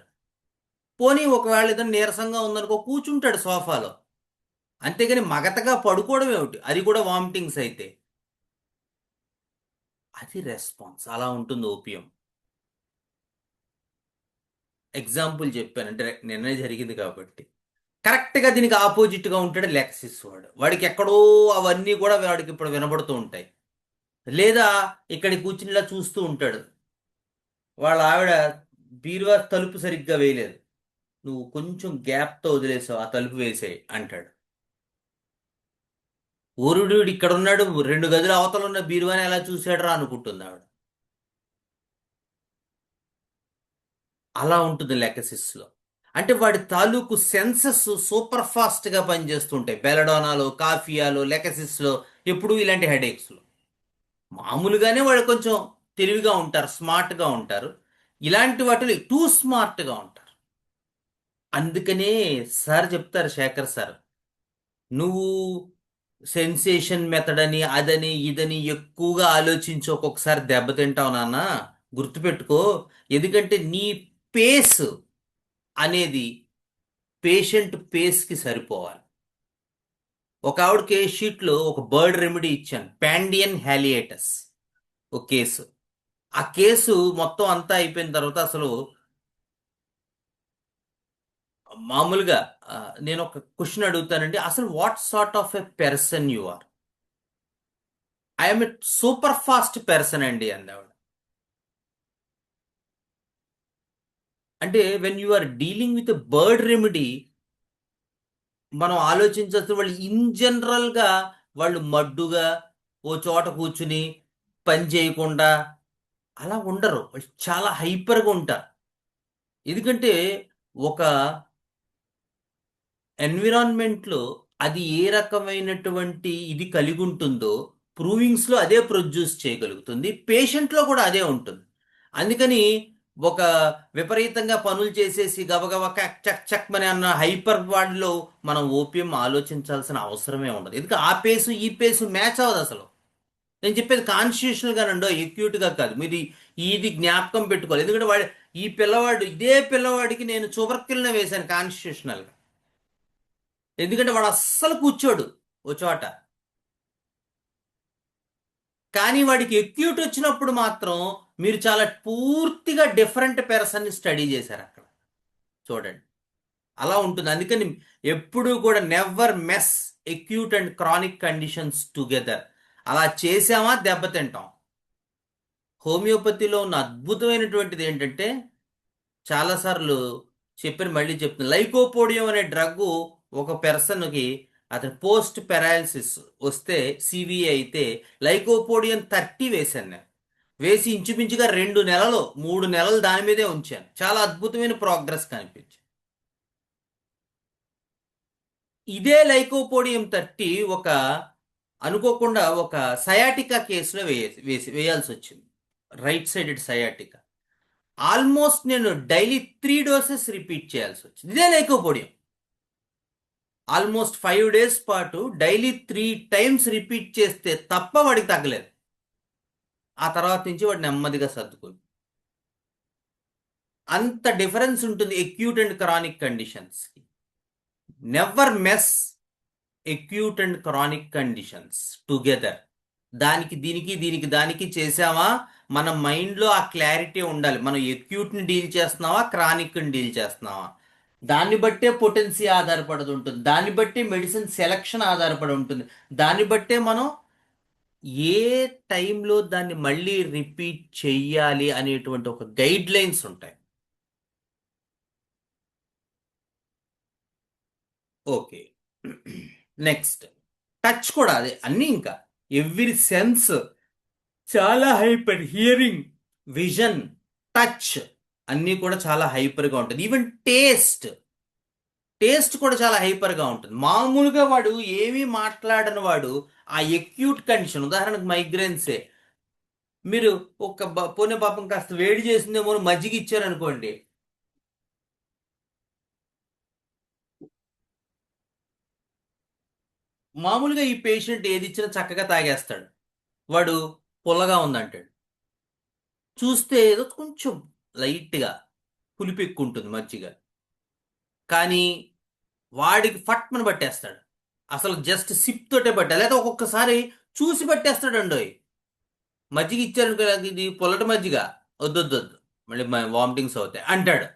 పోనీ ఒకవేళ ఏదైనా నీరసంగా ఉందనుకో, కూర్చుంటాడు సోఫాలో. అంతేగాని మగతగా పడుకోవడం ఏమిటి? అది కూడా వామిటింగ్స్ అయితే. అది రెస్పాన్స్. అలా ఉంటుంది ఓపియం. ఎగ్జాంపుల్ చెప్పాను అంటే నిన్నే జరిగింది కాబట్టి. కరెక్ట్గా దీనికి ఆపోజిట్గా ఉంటాడు లెక్సిస్ వాడు. వాడికి ఎక్కడో అవన్నీ కూడా వాడికి ఇప్పుడు వినబడుతూ ఉంటాయి. లేదా ఇక్కడ కూర్చుని ఇలా చూస్తూ ఉంటాడు. వాళ్ళ ఆవిడ బీరువా తలుపు సరిగ్గా వేయలేదు, నువ్వు కొంచెం గ్యాప్తో వదిలేసావు, ఆ తలుపు వేసేయి అంటాడు. ఊరుడు ఇక్కడ ఉన్నాడు, 2 గదులు అవతల ఉన్న బీరువాని ఎలా చూశాడరా అనుకుంటుంది ఆవిడ. అలా ఉంటుంది లెకసిస్లో. అంటే వాడి తాలూకు సెన్సెస్ సూపర్ ఫాస్ట్గా పనిచేస్తుంటాయి. బెలడోనాలో, కాఫియాలో, లెకసిస్లో ఎప్పుడు ఇలాంటి హెడేక్స్లో. మామూలుగానే వాళ్ళు కొంచెం తెలివిగా ఉంటారు, స్మార్ట్గా ఉంటారు. ఇలాంటి వాటిలో టూ స్మార్ట్గా ఉంటారు. అందుకనే సార్ చెప్తారు, శేఖర్ సార్, నువ్వు సెన్సేషన్ మెథడ్ అని అదని ఇదని ఎక్కువగా ఆలోచించి ఒక్కొక్కసారి దెబ్బతింటావు నాన్న, గుర్తుపెట్టుకో. ఎందుకంటే నీ పేస్ అనేది పేషెంట్ పేస్కి సరిపోవాలి. ఒక ఆవిడకి షీట్లో ఒక బర్డ్ రెమెడీ ఇచ్చాను, ప్యాండియన్ హ్యాలియేటస్, ఒక కేసు. ఆ కేసు మొత్తం అంతా అయిపోయిన తర్వాత అసలు మామూలుగా నేను ఒక క్వశ్చన్ అడుగుతానండి, అసలు what sort of a person you are? I'm a super fast person అండి అంది ఆవిడ. అంటే when you are dealing with bird remedy, మనం ఆలోచించాల్సిన వాళ్ళు ఇన్ జనరల్గా వాళ్ళు మడ్డుగా ఓ చోట కూర్చుని పని చేయకుండా అలా ఉండరు. వాళ్ళు చాలా హైపర్గా ఉంటారు. ఎందుకంటే ఒక ఎన్విరాన్మెంట్లో అది ఏ రకమైనటువంటి ఇది కలిగి ఉంటుందో ప్రూవింగ్స్లో అదే ప్రొడ్యూస్ చేయగలుగుతుంది, పేషెంట్లో కూడా అదే ఉంటుంది. అందుకని ఒక విపరీతంగా పనులు చేసేసి గబగబ కక్ చక్ చక్ మని అన్న హైపర్ వాడిలో మనం ఓపియం ఆలోచించాల్సిన అవసరమే ఉండదు. ఎందుకంటే ఆ పేసు ఈ పేసు మ్యాచ్ అవ్వదు అసలు. నేను చెప్పేది కాన్స్టిట్యూషనల్గా నండో, ఎక్యూట్గా కాదు. మీరు ఇది జ్ఞాపకం పెట్టుకోవాలి. ఎందుకంటే వాడు ఈ పిల్లవాడు, ఇదే పిల్లవాడికి నేను చుబర్కిల్ని వేశాను కాన్స్టిట్యూషనల్గా. ఎందుకంటే వాడు అస్సలు కూర్చోడు ఓ చోట. కానీ వాడికి ఎక్యూట్ వచ్చినప్పుడు మాత్రం మీరు చాలా పూర్తిగా డిఫరెంట్ పెర్సన్ని స్టడీ చేశారు అక్కడ. చూడండి, అలా ఉంటుంది. అందుకని ఎప్పుడూ కూడా never mess acute and chronic conditions together. అలా చేసామా దెబ్బతింటాం. హోమియోపతిలో ఉన్న అద్భుతమైనటువంటిది ఏంటంటే, చాలాసార్లు చెప్పిన మళ్ళీ చెప్తున్నా, లైకోపోడియం అనే డ్రగ్ ఒక పర్సన్కి అతను పోస్ట్ పెరాలసిస్ వస్తే సివిఏ అయితే లైకోపోడియం 30 వేశాను నేను. వేసి ఇంచుమించుగా 2 నెలలు 3 నెలలు దాని మీదే ఉంచాను. చాలా అద్భుతమైన ప్రోగ్రెస్ కనిపించింది. ఇదే లైకోపోడియం 30 ఒక అనుకోకుండా ఒక సయాటికా కేసులో వేయాల్సి వచ్చింది, రైట్ సైడెడ్ సయాటికా. ఆల్మోస్ట్ నేను డైలీ 3 డోసెస్ రిపీట్ చేయాల్సి వచ్చింది. ఇదే లైకోపోడియం. ఆల్మోస్ట్ 5 డేస్ పాటు డైలీ 3 టైమ్స్ రిపీట్ చేస్తే తప్ప వాడికి తగ్గలేదు. ఆ తర్వాత నుంచి వాడు నెమ్మదిగా సర్దుకుంది. అంత డిఫరెన్స్ ఉంటుంది ఎక్యూట్ అండ్ క్రానిక్ కండిషన్స్కి. Never mess acute and chronic conditions together. దానికి దీనికి దీనికి దానికి చేసామా, మన మైండ్లో ఆ క్లారిటీ ఉండాలి. మనం ఎక్యూట్ని డీల్ చేస్తున్నావా, క్రానిక్ని డీల్ చేస్తున్నావా, దాన్ని బట్టే పొటెన్సీ ఆధారపడి ఉంటుంది, దాన్ని బట్టి మెడిసిన్ సెలక్షన్ ఆధారపడి ఉంటుంది, దాన్ని బట్టే మనం ఏ టైంలో దాన్ని మళ్ళీ రిపీట్ చెయ్యాలి అనేటువంటి ఒక గైడ్ లైన్స్ ఉంటాయి. ఓకే, నెక్స్ట్ టచ్ కూడా అదే అన్నీ ఇంకా ఎవ్రీ సెన్స్ చాలా హైపర్. హియరింగ్, విజన్, టచ్ అన్నీ కూడా చాలా హైపర్గా ఉంటుంది. ఈవెన్ టేస్ట్ కూడా చాలా హైపర్గా ఉంటుంది. మామూలుగా వాడు ఏమీ మాట్లాడని వాడు ఆ ఎక్యూట్ కండిషన్, ఉదాహరణకు మైగ్రేన్సే, మీరు ఒక పోనీ పాపం కాస్త వేడి చేసిందేమో అని మజ్జిగ ఇచ్చారనుకోండి, మామూలుగా ఈ పేషెంట్ ఏది ఇచ్చినా చక్కగా తాగేస్తాడు. వాడు పుల్లగా ఉందంటాడు. చూస్తే ఏదో కొంచెం లైట్గా పులిపు ఎక్కువ ఉంటుంది మజ్జిగ, కానీ వాడికి ఫట్మని పట్టేస్తాడు. అసలు జస్ట్ సిప్ తోటే పట్టాలి, లేదా ఒక్కొక్కసారి చూసి పట్టేస్తాడు అండోయ్. మజ్జిగ ఇచ్చారనుకో, ఇది పుల్లటి మజ్జిగ, వద్దొద్దొద్దు, మళ్ళీ వామిటింగ్స్ అవుతాయి అంటాడు.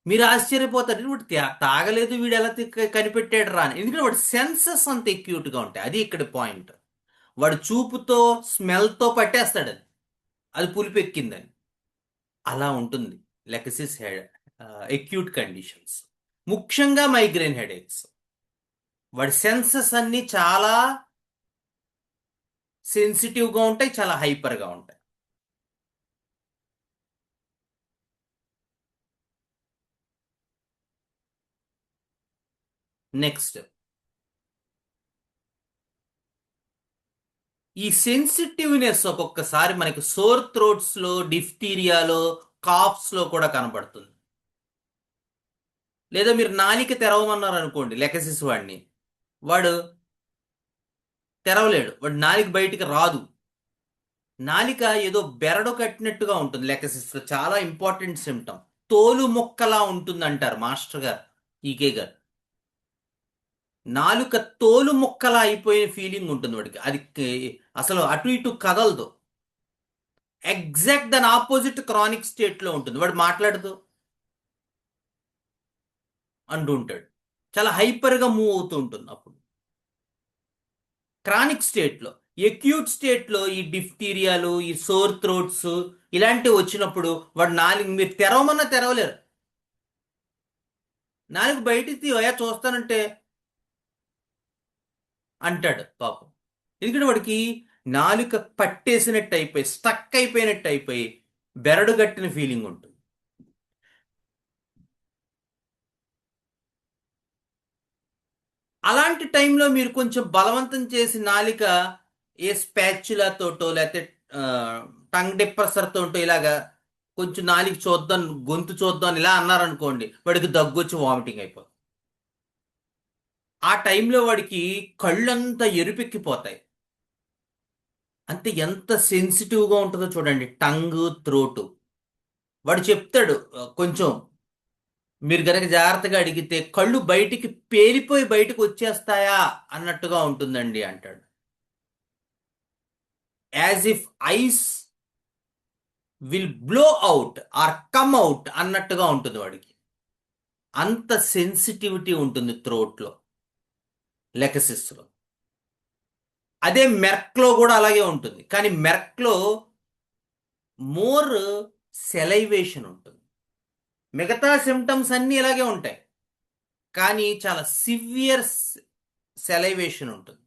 మీరు ఆశ్చర్యపోతారు, వీడు తాగలేదు, వీడు ఎలా కనిపెట్టాడు రా అని. ఎందుకంటే వాడి సెన్సెస్ అంత ఎక్యూట్గా ఉంటాయి. అది ఇక్కడ పాయింట్. వాడు చూపుతో, స్మెల్తో పట్టేస్తాడు అది, అది పులిపు ఎక్కిందని. అలా ఉంటుంది లెకసిస్ ఎక్యూట్ కండిషన్స్, ముఖ్యంగా మైగ్రేన్ హెడేక్స్. వాడి సెన్సెస్ అన్ని చాలా సెన్సిటివ్గా ఉంటాయి, చాలా హైపర్గా ఉంటాయి. నెక్స్ట్, ఈ సెన్సిటివ్నెస్ ఒక్కొక్కసారి మనకి సోర్ థ్రోట్స్లో, డిఫ్టీరియాలో, కాఫ్స్లో కూడా కనబడుతుంది. లేదా మీరు నాలిక తెరవమన్నారు అనుకోండి లెకసిస్ వాడిని, వాడు తెరవలేడు, వాడు నాలిక బయటికి రాదు. నాలిక ఏదో బెరడు కట్టినట్టుగా ఉంటుంది లెకసిస్లో. చాలా ఇంపార్టెంట్ సిమ్టమ్. తోలు మొక్కలా ఉంటుంది అంటారు మాస్టర్ గారు, ఈకే గారు. నాలుక తోలు మొక్కలా అయిపోయే ఫీలింగ్ ఉంటుంది వాడికి. అది అసలు అటు ఇటు కదలదు. ఎగ్జాక్ట్ దాని ఆపోజిట్ క్రానిక్ స్టేట్లో ఉంటుంది. వాడు మాట్లాడుతూ అంటూ ఉంటాడు, చాలా హైపర్గా మూవ్ అవుతూ ఉంటుంది. అప్పుడు క్రానిక్ స్టేట్లో. ఎక్యూట్ స్టేట్లో ఈ డిఫ్టీరియాలు, ఈ సోర్ థ్రోట్స్ ఇలాంటివి వచ్చినప్పుడు వాడు నాలుగు మీరు తెరవమన్నా తెరవలేరు. నాలుగు బయటికి తీవయా చూస్తానంటే అంటాడు పాపం. ఎందుకంటే వాడికి నాలుక పట్టేసినట్టు అయిపోయి, స్టక్ అయిపోయినట్టు అయిపోయి, బెరడు గట్టిన ఫీలింగ్ ఉంటుంది. అలాంటి టైంలో మీరు కొంచెం బలవంతం చేసి నాలిక ఏ స్పాచులా తోటో లేకపోతే టంగ్ డిప్రెసర్ తోటో ఇలాగా కొంచెం నాలిక చూద్దాం, గొంతు చూద్దాం ఇలా అన్నారనుకోండి, వాడికి దగ్గొచ్చి వామిటింగ్ అయిపోతుంది. ఆ టైంలో వాడికి కళ్ళంతా ఎరుపెక్కిపోతాయి. అంతే ఎంత సెన్సిటివ్గా ఉంటుందో చూడండి టంగ్, థ్రోటు. వాడు చెప్తాడు, కొంచెం మీరు కనుక జాగ్రత్తగా అడిగితే కళ్ళు బయటికి పేలిపోయి బయటకు వచ్చేస్తాయా అన్నట్టుగా ఉంటుందండి అంటాడు. As if eyes will blow out or come out అన్నట్టుగా ఉంటుంది వాడికి. అంత సెన్సిటివిటీ ఉంటుంది థ్రోట్లో, లెకసిస్లో. అదే మెర్క్లో కూడా అలాగే ఉంటుంది, కానీ మెర్క్లో మోర్ సెలైవేషన్ ఉంటుంది. మిగతా సిమ్టమ్స్ అన్నీ ఇలాగే ఉంటాయి, కానీ చాలా సివియర్ సెలైవేషన్ ఉంటుంది.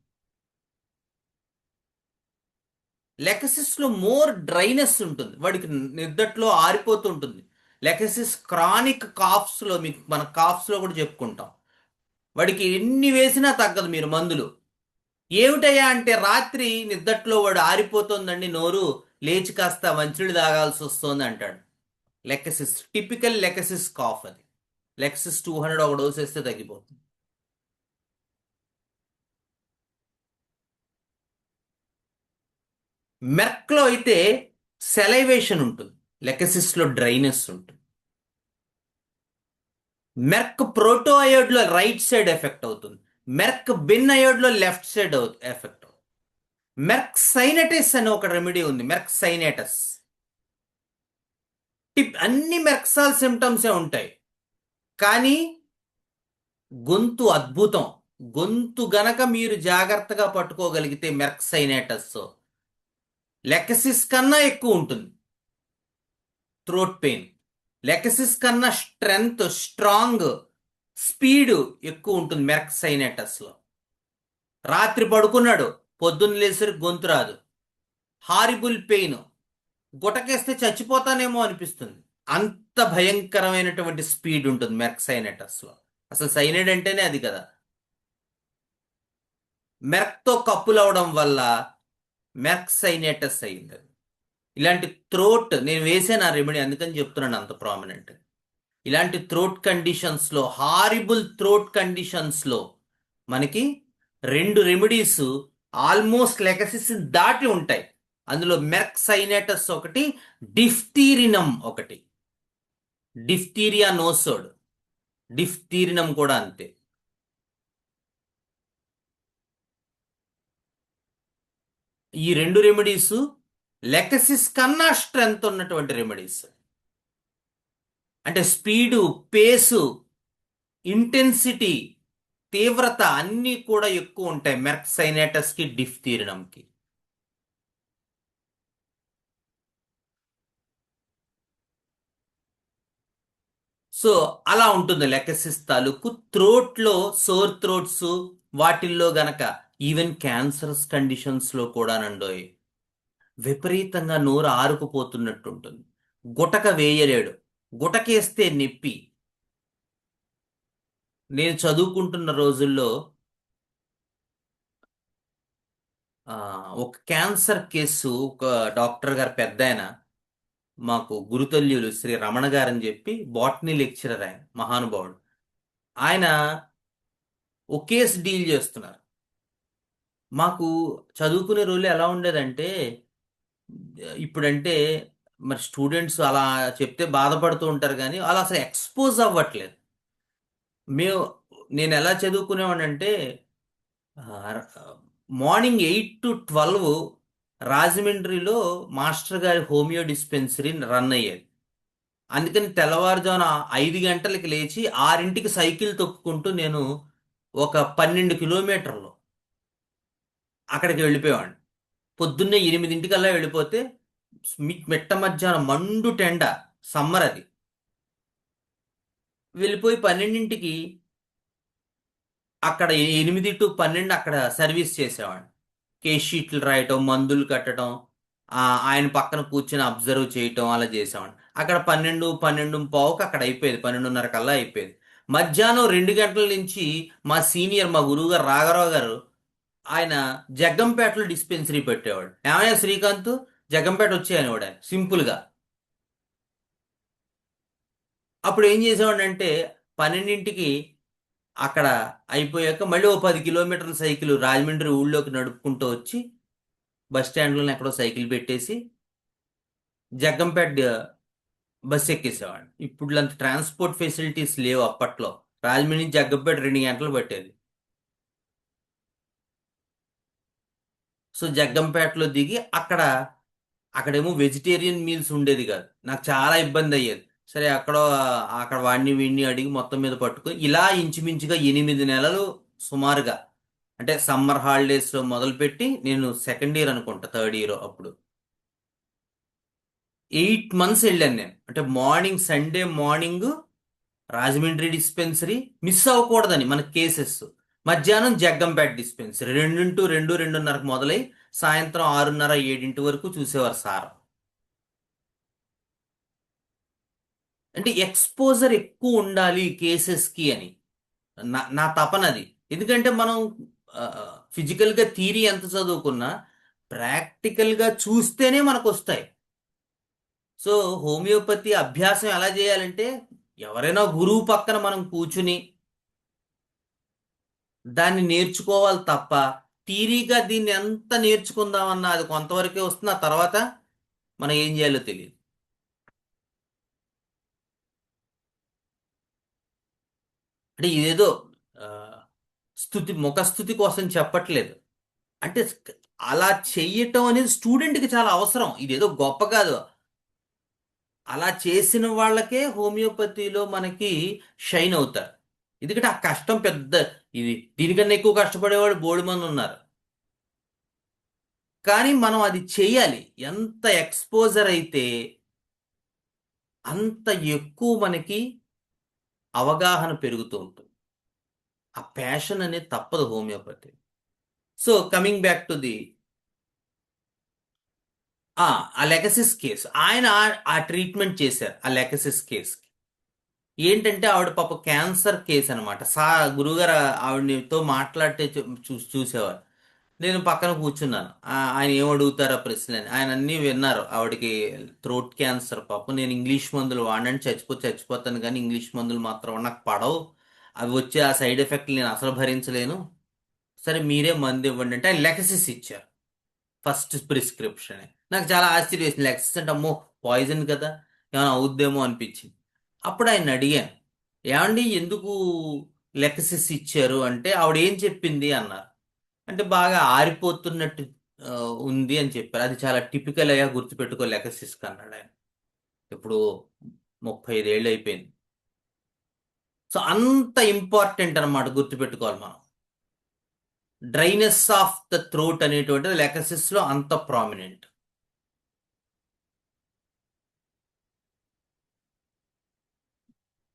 లెకసిస్లో మోర్ డ్రైనెస్ ఉంటుంది, వాడికి నిద్దట్లో ఆరిపోతుంటుంది. లెకసిస్ క్రానిక్ కాఫ్స్లో, మీకు మన కాఫ్స్లో కూడా చెప్పుకుంటాం, వాడికి ఎన్ని వేసినా తగ్గదు మీరు మందులు. ఏమిటయ్యా అంటే రాత్రి నిద్దట్లో వాడు ఆరిపోతుందండి నోరు, లేచి కాస్త మంచినీళ్ళు తాగాల్సి వస్తుంది అంటాడు. లెకసిస్, టిపికల్ లెకసిస్ కాఫ్ అది. లెకసిస్ 200 ఒక డోస్ వేస్తే తగ్గిపోతుంది. మెర్క్లో అయితే సెలైవేషన్ ఉంటుంది, లెకసిస్లో డ్రైనెస్ ఉంటుంది. మెర్క్ ప్రోటో అయోడ్లో రైట్ సైడ్ ఎఫెక్ట్ అవుతుంది, మెర్క్ బిన్ అయోడ్లో లెఫ్ట్ సైడ్ ఎఫెక్ట్ అవుతుంది. మెర్క్ సైనటిస్ అని ఒక రెమెడీ ఉంది, మెర్క్ సైనటస్. అన్ని మెర్క్సాల్ సిమ్టమ్సే ఉంటాయి, కానీ గొంతు అద్భుతం. గొంతు గనక మీరు జాగ్రత్తగా పట్టుకోగలిగితే మెర్క్ సైనటస్ లెకసిస్ కన్నా ఎక్కువ ఉంటుంది థ్రోట్ పెయిన్. లెకసిస్ కన్నా స్ట్రెంగ్త్, స్ట్రాంగ్ స్పీడ్ ఎక్కువ ఉంటుంది మెర్క్సైనటస్లో. రాత్రి పడుకున్నాడు, పొద్దున్న లేసరికి గొంతు రాదు, హారిబుల్ పెయిన్, గుటకేస్తే చచ్చిపోతానేమో అనిపిస్తుంది. అంత భయంకరమైనటువంటి స్పీడ్ ఉంటుంది మెర్క్సైనటస్లో. అసలు సైనైడ్ అంటేనే అది కదా. మెర్క్తో కప్పులవడం వల్ల మెర్క్సైనటస్ అయింది అది. ఇలాంటి థ్రోట్ నేను వేసాను ఆ రెమెడీ, అందుకని చెప్తున్నాను అంత ప్రామినెంట్. ఇలాంటి థ్రోట్ కండిషన్స్లో, హారిబుల్ థ్రోట్ కండిషన్స్లో మనకి 2 రెమెడీస్ ఆల్మోస్ట్ లెగసిస్ దాటి ఉంటాయి. అందులో మెర్క్సైనటస్ ఒకటి, డిఫ్తీరినం ఒకటి. డిఫ్తీరియా నోసోడ్, డిఫ్తీరినం కూడా అంతే. ఈ 2 రెమెడీస్ లెకసిస్ కన్నా స్ట్రెంగ్త్ ఉన్నటువంటి రెమెడీస్. అంటే స్పీడు, పేసు, ఇంటెన్సిటీ, తీవ్రత అన్నీ కూడా ఎక్కువ ఉంటాయి మెర్క్సైనటస్కి, డిఫ్తీరినంకి. సో అలా ఉంటుంది లెకసిస్ తాలూకు. థ్రోట్లో సోర్ థ్రోట్స్ వాటిల్లో గనక, ఈవెన్ క్యాన్సరస్ కండిషన్స్లో కూడా నండోయ్ విపరీతంగా నోరు ఆరుకుపోతున్నట్టు ఉంటుంది. గుటక వేయలేడు, గుటకేస్తే నొప్పి. నేను చదువుకుంటున్న రోజుల్లో ఒక క్యాన్సర్ కేసు, ఒక డాక్టర్ గారు పెద్ద ఆయన, మాకు గురుతుల్యులు శ్రీ రమణ గారు అని చెప్పి బాటనీ లెక్చరర్, ఆయన మహానుభావుడు. ఆయన ఒక కేసు డీల్ చేస్తున్నారు. మాకు చదువుకునే రోజులు ఎలా ఉండేదంటే, ఇప్పుడంటే మరి స్టూడెంట్స్ అలా చెప్తే బాధపడుతూ ఉంటారు, కానీ అలా అసలు ఎక్స్పోజ్ అవ్వట్లేదు. మేము నేను ఎలా చదువుకునేవాడిని అంటే, మార్నింగ్ 8 to 12 రాజమండ్రిలో మాస్టర్ గారి హోమియో డిస్పెన్సరీ రన్ అయ్యేది. అందుకని తెల్లవారుజామున 5 గంటలకి లేచి 6ంటికి సైకిల్ తొక్కుకుంటూ నేను ఒక 12 కిలోమీటర్లు అక్కడికి వెళ్ళిపోయేవాడిని. పొద్దున్నే 8ంటికల్లా వెళ్ళిపోతే మిట్ట మధ్యాహ్నం మండు టెండ, సమ్మర్ అది, వెళ్ళిపోయి 12ంటికి అక్కడ 8 to 12 అక్కడ సర్వీస్ చేసేవాడిని. కేస్ షీట్లు రాయటం, మందులు కట్టడం, ఆయన పక్కన కూర్చొని అబ్జర్వ్ చేయటం, అలా చేసేవాడిని. అక్కడ 12:15 అక్కడ అయిపోయేది, 12:30 కల్లా అయిపోయేది. మధ్యాహ్నం 2 గంటల నుంచి మా సీనియర్, మా గురువు గారు రాఘరావు గారు, ఆయన జగ్గంపేటలో డిస్పెన్సరీ పెట్టేవాడు. ఏమయ్యా శ్రీకాంత్, జగ్గంపేట వచ్చేయనివాడు ఆయన సింపుల్గా. అప్పుడు ఏం చేసేవాడు అంటే, 12ంటికి అక్కడ అయిపోయాక మళ్ళీ ఓ 10 కిలోమీటర్ల సైకిల్ రాజమండ్రి ఊళ్ళోకి నడుపుకుంటూ వచ్చి బస్ స్టాండ్లో ఎక్కడో సైకిల్ పెట్టేసి జగ్గంపేట బస్ ఎక్కేసేవాడు. ఇప్పుడు అంత ట్రాన్స్పోర్ట్ ఫెసిలిటీస్ లేవు అప్పట్లో. రాజమండ్రి నుంచి జగ్గంపేట 2 గంటలు పట్టేది. సో జగ్గంపేటలో దిగి అక్కడేమో వెజిటేరియన్ మీల్స్ ఉండేది కాదు. నాకు చాలా ఇబ్బంది అయ్యేది. సరే అక్కడ వాడిని వీడిని అడిగి మొత్తం మీద పట్టుకుని ఇలా ఇంచుమించుగా 8 నెలలు సుమారుగా, అంటే సమ్మర్ హాలిడేస్లో మొదలుపెట్టి, నేను సెకండ్ ఇయర్ అనుకుంటా, థర్డ్ ఇయర్ అప్పుడు 8 months వెళ్ళాను నేను. అంటే Sunday morning Rajahmundry dispensary miss అవ్వకూడదని మన కేసెస్, మధ్యాహ్నం జగ్గంపేట డిస్పెన్సరీ, 2 to 2, 2:30 మొదలై సాయంత్రం 6:30, 7 వరకు చూసేవారు సార్. అంటే ఎక్స్పోజర్ ఎక్కువ ఉండాలి కేసెస్కి అని నా తపనది. ఎందుకంటే మనం ఫిజికల్గా థియరీ ఎంత చదువుకున్నా ప్రాక్టికల్గా చూస్తేనే మనకు వస్తాయి. సో హోమియోపతి అభ్యాసం ఎలా చేయాలంటే, ఎవరైనా గురువు పక్కన మనం కూర్చుని దాన్ని నేర్చుకోవాలి తప్ప, థియరీగా దీన్ని ఎంత నేర్చుకుందామన్నా అది కొంతవరకే వస్తుంది. ఆ తర్వాత మనం ఏం చేయాలో తెలియదు. అంటే ఇదేదో ఆ, ముఖస్థుతి కోసం చెప్పట్లేదు. అంటే అలా చెయ్యటం అనేది స్టూడెంట్కి చాలా అవసరం. ఇదేదో గొప్ప కాదు. అలా చేసిన వాళ్ళకే హోమియోపతిలో మనకి షైన్ అవుతారు. ఎందుకంటే ఆ కష్టం పెద్ద, దీనికన్నా ఎక్కువ కష్టపడేవాడు బోడు మంది ఉన్నారు. కానీ మనం అది చెయ్యాలి. ఎంత ఎక్స్పోజర్ అయితే అంత ఎక్కువ మనకి అవగాహన పెరుగుతూ ఉంటుంది. ఆ ప్యాషన్ అనేది తప్పదు homeopathy. So coming back to the ఆ లెగసిస్ కేసు, ఆయన ఆ ట్రీట్మెంట్ చేశారు ఆ లెగసిస్ కేసు. ఏంటంటే ఆవిడ పాప క్యాన్సర్ కేసు అనమాట. గురుగారు ఆవిడతో మాట్లాడితే చూసేవారు. నేను పక్కన కూర్చున్నాను. ఆయన ఏం అడుగుతారో ప్రశ్నని ఆయన అన్నీ విన్నారు. ఆవిడకి థ్రోట్ క్యాన్సర్ పాపం. నేను ఇంగ్లీష్ మందులు వాడినని చచ్చిపోతాను, కానీ ఇంగ్లీష్ మందులు మాత్రం నాకు పడవు. అవి వచ్చే ఆ సైడ్ ఎఫెక్ట్లు నేను అసలు భరించలేను. సరే మీరే మందు ఇవ్వండి అంటే ఆయన లెకసిస్ ఇచ్చారు ఫస్ట్ ప్రిస్క్రిప్షన్. నాకు చాలా ఆశ్చర్యం వేసింది. లెక్సెస్ అంటే అమ్మో పాయిజన్ కదా, ఏమైనా అవుద్దేమో అనిపించింది. అప్పుడు ఆయన అడిగాను, ఏమండి ఎందుకు లెక్సెస్ ఇచ్చారు అంటే ఆవిడ ఏం చెప్పింది అన్నారు. అంటే బాగా ఆరిపోతున్నట్టు ఆ, ఉంది అని చెప్పారు. అది చాలా టిపికల్ అయ్యా, గుర్తుపెట్టుకో లెక్సెస్ అన్నాడు ఆయన. ఇప్పుడు 35 ఏళ్ళు అయిపోయింది. సో అంత ఇంపార్టెంట్ అన్నమాట, గుర్తుపెట్టుకోవాలి మనం. డ్రైనెస్ ఆఫ్ ద థ్రోట్ అనేటువంటిది లెకసిస్ లో అంత prominent.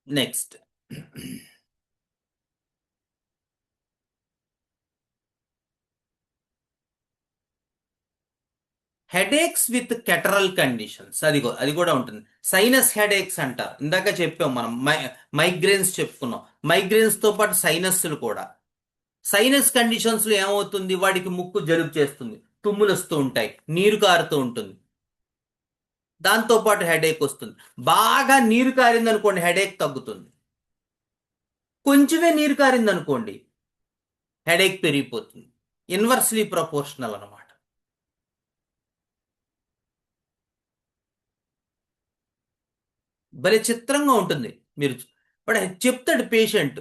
Next, headaches with catarrhal conditions, అది కూడా ఉంటుంది. సైనస్ హెడేక్స్ అంటారు. ఇందాక చెప్పాం మనం, మైగ్రేన్స్ చెప్పుకున్నాం. మైగ్రేన్స్ తో పాటు సైనస్లు కూడా. సైనస్ కండిషన్స్ లో ఏమవుతుంది, వాడికి ముక్కు జలుబు చేస్తుంది, తుమ్ములు వస్తూ ఉంటాయి, నీరు కారుతూ ఉంటుంది, దాంతో పాటు హెడేక్ వస్తుంది. బాగా నీరు కారింది అనుకోండి హెడేక్ తగ్గుతుంది. కొంచెమే నీరు కారింది అనుకోండి హెడేక్ పెరిగిపోతుంది. ఇన్వర్స్లీ ప్రపోర్షనల్ అనమాట. భలే చిత్రంగా ఉంటుంది. మీరు వాడు చెప్తాడు పేషెంట్,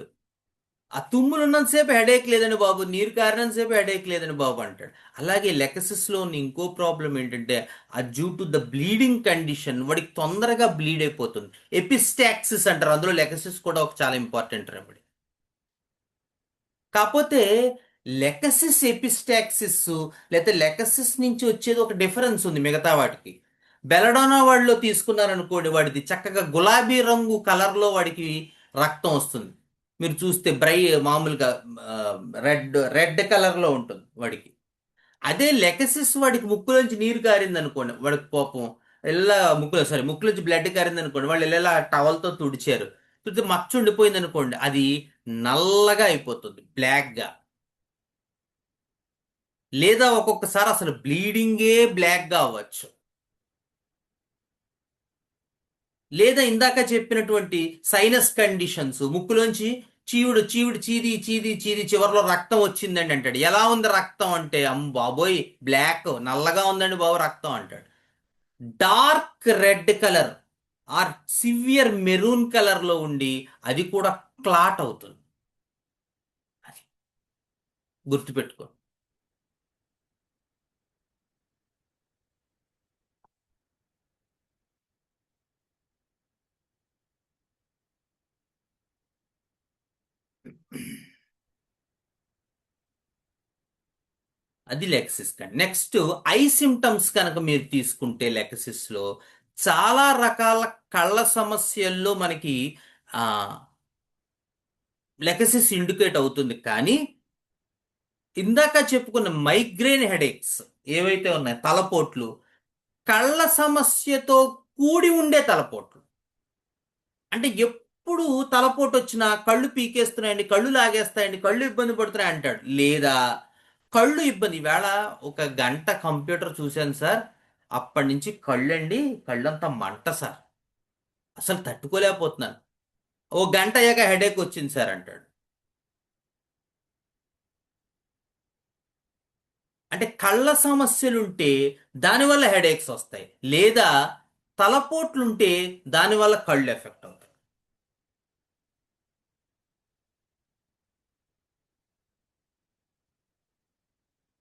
ఆ తుమ్ములు ఉన్నంతసేపు హెడేక్ లేదని బాబు, నీరు కారినంతసేపు హెడేక్ లేదని బాబు అంటాడు. అలాగే లెకసిస్లో ఉన్న ఇంకో ప్రాబ్లం ఏంటంటే, ఆ due to the bleeding condition వాడికి తొందరగా బ్లీడ్ అయిపోతుంది. ఎపిస్టాక్సిస్ అంటారు. అందులో లెకసిస్ కూడా ఒక చాలా ఇంపార్టెంట్ రెమెడీ. కాకపోతే లెకసిస్ ఎపిస్టాక్సిస్ లేకపోతే లెకసిస్ నుంచి వచ్చేది ఒక డిఫరెన్స్ ఉంది మిగతా వాటికి. బెలడోనా వాడిలో తీసుకున్నారనుకోండి, వాడిది చక్కగా గులాబీ రంగు కలర్లో వాడికి రక్తం వస్తుంది. మీరు చూస్తే మామూలుగా రెడ్ రెడ్ కలర్లో ఉంటుంది వాడికి. అదే లెకసిస్ వాడికి ముక్కులోంచి నీరు కారింది అనుకోండి, వాడికి కోపం ఎలా ముక్కులోంచి బ్లడ్ కారింది అనుకోండి, వాళ్ళు ఎలా టవల్తో తుడిచారు, తుడితే మచ్చ ఉండిపోయింది అనుకోండి, అది నల్లగా అయిపోతుంది, బ్లాక్గా. లేదా ఒక్కొక్కసారి అసలు బ్లీడింగే బ్లాక్గా అవ్వచ్చు. లేదా ఇందాక చెప్పినటువంటి సైనస్ కండిషన్స్, ముక్కులోంచి చీవుడు చీవుడు చీది చీది చీది చివరిలో రక్తం వచ్చిందండి అంటాడు. ఎలా ఉంది రక్తం అంటే, బాబోయ్ బ్లాక్ నల్లగా ఉందండి బాబు రక్తం అంటాడు. Dark red colour or severe maroon colour లో ఉండి అది కూడా క్లాట్ అవుతుంది. అది గుర్తుపెట్టుకో. అది లెక్సిస్ కండి. నెక్స్ట్, ఐ సిమ్టమ్స్ కనుక మీరు తీసుకుంటే లెక్సిస్ లో చాలా రకాల కళ్ళ సమస్యల్లో మనకి ఆ లెకసిస్ ఇండికేట్ అవుతుంది. కానీ ఇందాక చెప్పుకున్న మైగ్రేన్ హెడేక్స్ ఏవైతే ఉన్నాయో, తలపోట్లు, కళ్ళ సమస్యతో కూడి ఉండే తలపోట్లు. అంటే ఎప్పుడు తలపోటు వచ్చినా కళ్ళు పీకేస్తున్నాయండి, కళ్ళు లాగేస్తాయండి, కళ్ళు ఇబ్బంది పడుతున్నాయి అంటాడు. లేదా కళ్ళు ఇబ్బంది, వేళ ఒక గంట కంప్యూటర్ చూశాను సార్, అప్పటి నుంచి కళ్ళండి, కళ్ళంతా మంట సార్, అసలు తట్టుకోలేకపోతున్నాను, ఓ గంట అయ్యాక హెడేక్ వచ్చింది సార్ అంటాడు. అంటే కళ్ళ సమస్యలుంటే దానివల్ల హెడేక్స్ వస్తాయి, లేదా తలపోట్లుంటే దానివల్ల కళ్ళు ఎఫెక్ట్ అవుతాయి.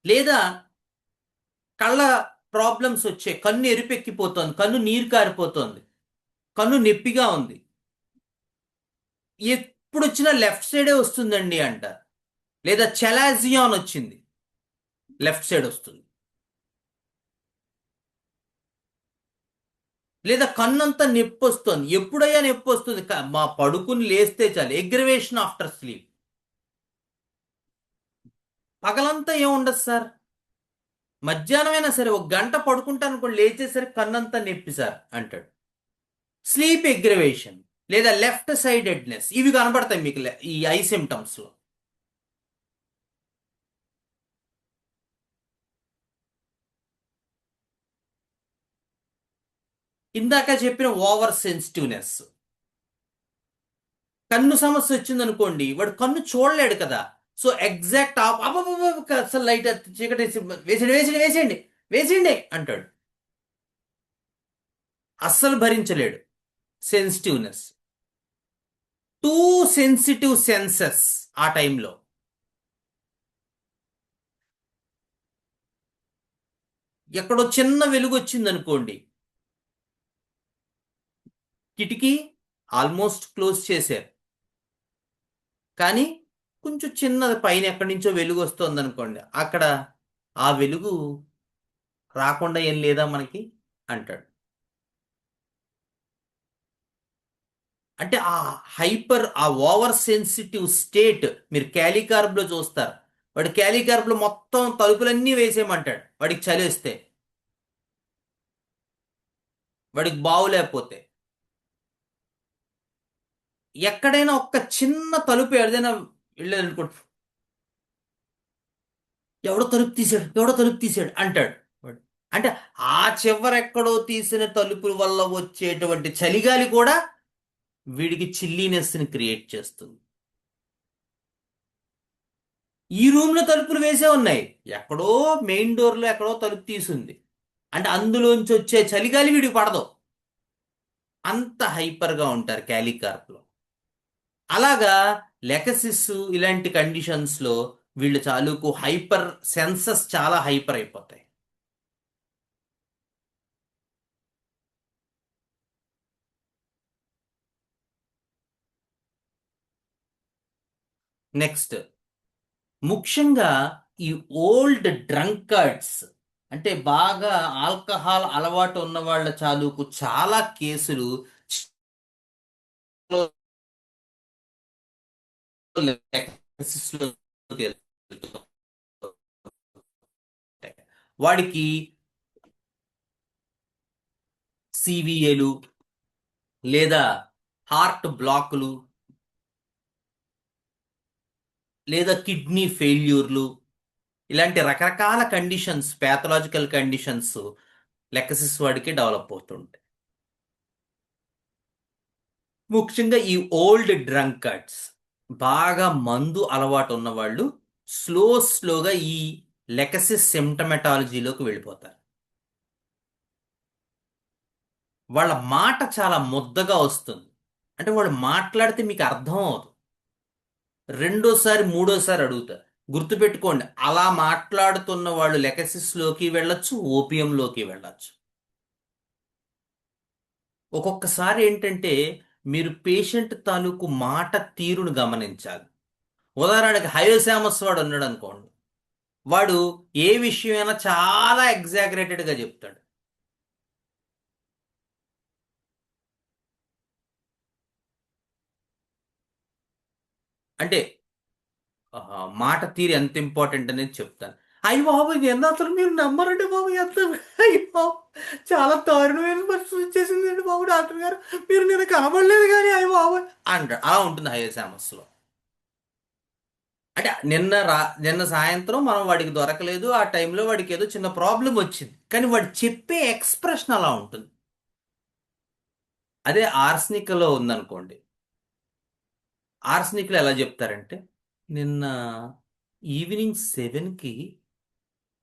లేదా కళ్ళ ప్రాబ్లమ్స్ వచ్చే, కన్ను ఎరుపెక్కిపోతోంది, కన్ను నీరు కారిపోతోంది, కన్ను నొప్పిగా ఉంది, ఎప్పుడు వచ్చినా లెఫ్ట్ సైడే వస్తుందండి అంటారు. లేదా చెలాజియాన్ వచ్చింది, లెఫ్ట్ సైడ్ వస్తుంది. లేదా కన్నంతా నొప్పి వస్తుంది. ఎప్పుడయ్యా నొప్పి వస్తుంది? మా పడుకుని లేస్తే చాలు, ఎగ్రవేషన్ ఆఫ్టర్ స్లీప్. పగలంతా ఏముండదు సార్, మధ్యాహ్నమైనా సరే ఒక గంట పడుకుంటాను అనుకోండి, లేచేసరికి కన్నంతా నొప్పి సార్ అంటాడు. స్లీప్ ఎగ్రవేషన్ లేదా లెఫ్ట్ సైడెడ్నెస్ ఇవి కనబడతాయి మీకు ఈ ఐ సిమ్టమ్స్ లో. ఇందాక చెప్పిన ఓవర్ సెన్సిటివ్నెస్, కన్ను సమస్య వచ్చింది అనుకోండి, వాడు కన్ను చూడలేడు కదా. సో ఎగ్జాక్ట్ అసలు లైట్ చీకటి వేసేయండి వేసేయండి వేసేయండి వేసేయండి అంటాడు. అస్సలు భరించలేడు. సెన్సిటివ్నెస్, టూ సెన్సిటివ్ సెన్సెస్ ఆ టైంలో. ఎక్కడో చిన్న వెలుగు వచ్చింది అనుకోండి, కిటికీ ఆల్మోస్ట్ క్లోజ్ చేశారు, కానీ కొంచెం చిన్నది పైన ఎక్కడి నుంచో వెలుగు వస్తుంది అనుకోండి, అక్కడ ఆ వెలుగు రాకుండా ఏం లేదా మనకి అంటాడు. అంటే ఆ ఓవర్ సెన్సిటివ్ స్టేట్ మీరు క్యాలికార్బ్లో చూస్తారు. వాడు క్యాలికార్బ్లో మొత్తం తలుపులన్నీ వేసేయమంటాడు వాడికి చలిస్తే, వాడికి బావులేకపోతే. ఎక్కడైనా ఒక్క చిన్న తలుపు ఏదైనా వెళ్ళాలనుకోండి, ఎవడో తలుపు తీసాడు అంటాడు వాడు. అంటే ఆ చివరెక్కడో తీసిన తలుపుల వల్ల వచ్చేటువంటి చలిగాలి కూడా వీడికి చిల్లీనెస్ని క్రియేట్ చేస్తుంది. ఈ రూమ్లో తలుపులు వేసే ఉన్నాయి, ఎక్కడో మెయిన్ డోర్లో ఎక్కడో తలుపు తీసుంది అంటే అందులోంచి వచ్చే చలిగాలి వీడికి పడదు. అంత హైపర్గా ఉంటారు క్యాలికార్ప్లో. అలాగా లెకసిస్ ఇలాంటి కండిషన్స్లో వీళ్ళు చాలుకు హైపర్ సెన్సస్ చాలా హైపర్ అయిపోతాయి. నెక్స్ట్, ముఖ్యంగా ఈ ఓల్డ్ డ్రంకర్డ్స్ అంటే బాగా ఆల్కహాల్ అలవాటు ఉన్న వాళ్ళ చాలుకు చాలా కేసులు వాడికి సివిఏలు లేదా హార్ట్ బ్లాక్లు లేదా కిడ్నీ ఫెయిల్యూర్లు ఇలాంటి రకరకాల కండిషన్స్, ప్యాథలాజికల్ కండిషన్స్ లెక్కసిస్ వాడికి డెవలప్ అవుతుంటాయి. ముఖ్యంగా ఈ ఓల్డ్ డ్రంకర్డ్స్, బాగా మందు అలవాటు ఉన్నవాళ్ళు స్లోగా ఈ లెకసిస్ సిమ్టమెటాలజీలోకి వెళ్ళిపోతారు. వాళ్ళ మాట చాలా ముద్దగా వస్తుంది, అంటే వాళ్ళు మాట్లాడితే మీకు అర్థం అవదు. రెండోసారి మూడోసారి అడుగుతారు. గుర్తుపెట్టుకోండి, అలా మాట్లాడుతున్న వాళ్ళు లెకసిస్లోకి వెళ్ళొచ్చు, ఓపియంలోకి వెళ్ళొచ్చు. ఒక్కొక్కసారి ఏంటంటే మీరు పేషెంట్ తాలూకు మాట తీరును గమనించాలి. ఉదాహరణకి హయోసామస్ వాడు ఉన్నాడు అనుకోండి, వాడు ఏ విషయమైనా చాలా ఎగ్జాగరేటెడ్గా చెప్తాడు. అంటే మాట తీరు ఎంత ఇంపార్టెంట్ అనేది చెప్తాను. అయ్యి బాబు ఇది ఎంత అసలు మీరు నమ్మరండి బాబు, ఎంత అయ్యి బాబు చాలా దారుణమైన పరిస్థితి వచ్చేసిందండి బాబు, డాక్టర్ గారు మీరు నేను కనబడలేదు కానీ అయ్యి బాబు అంటాడు. అలా ఉంటుంది హయోసామస్లో. అంటే నిన్న సాయంత్రం మనం వాడికి దొరకలేదు, ఆ టైంలో వాడికి ఏదో చిన్న ప్రాబ్లం వచ్చింది, కానీ వాడు చెప్పే ఎక్స్ప్రెషన్ అలా ఉంటుంది. అదే ఆర్స్నిక్లో ఉందనుకోండి, ఆర్స్నిక్లో ఎలా చెప్తారంటే, నిన్న ఈవినింగ్ 7కి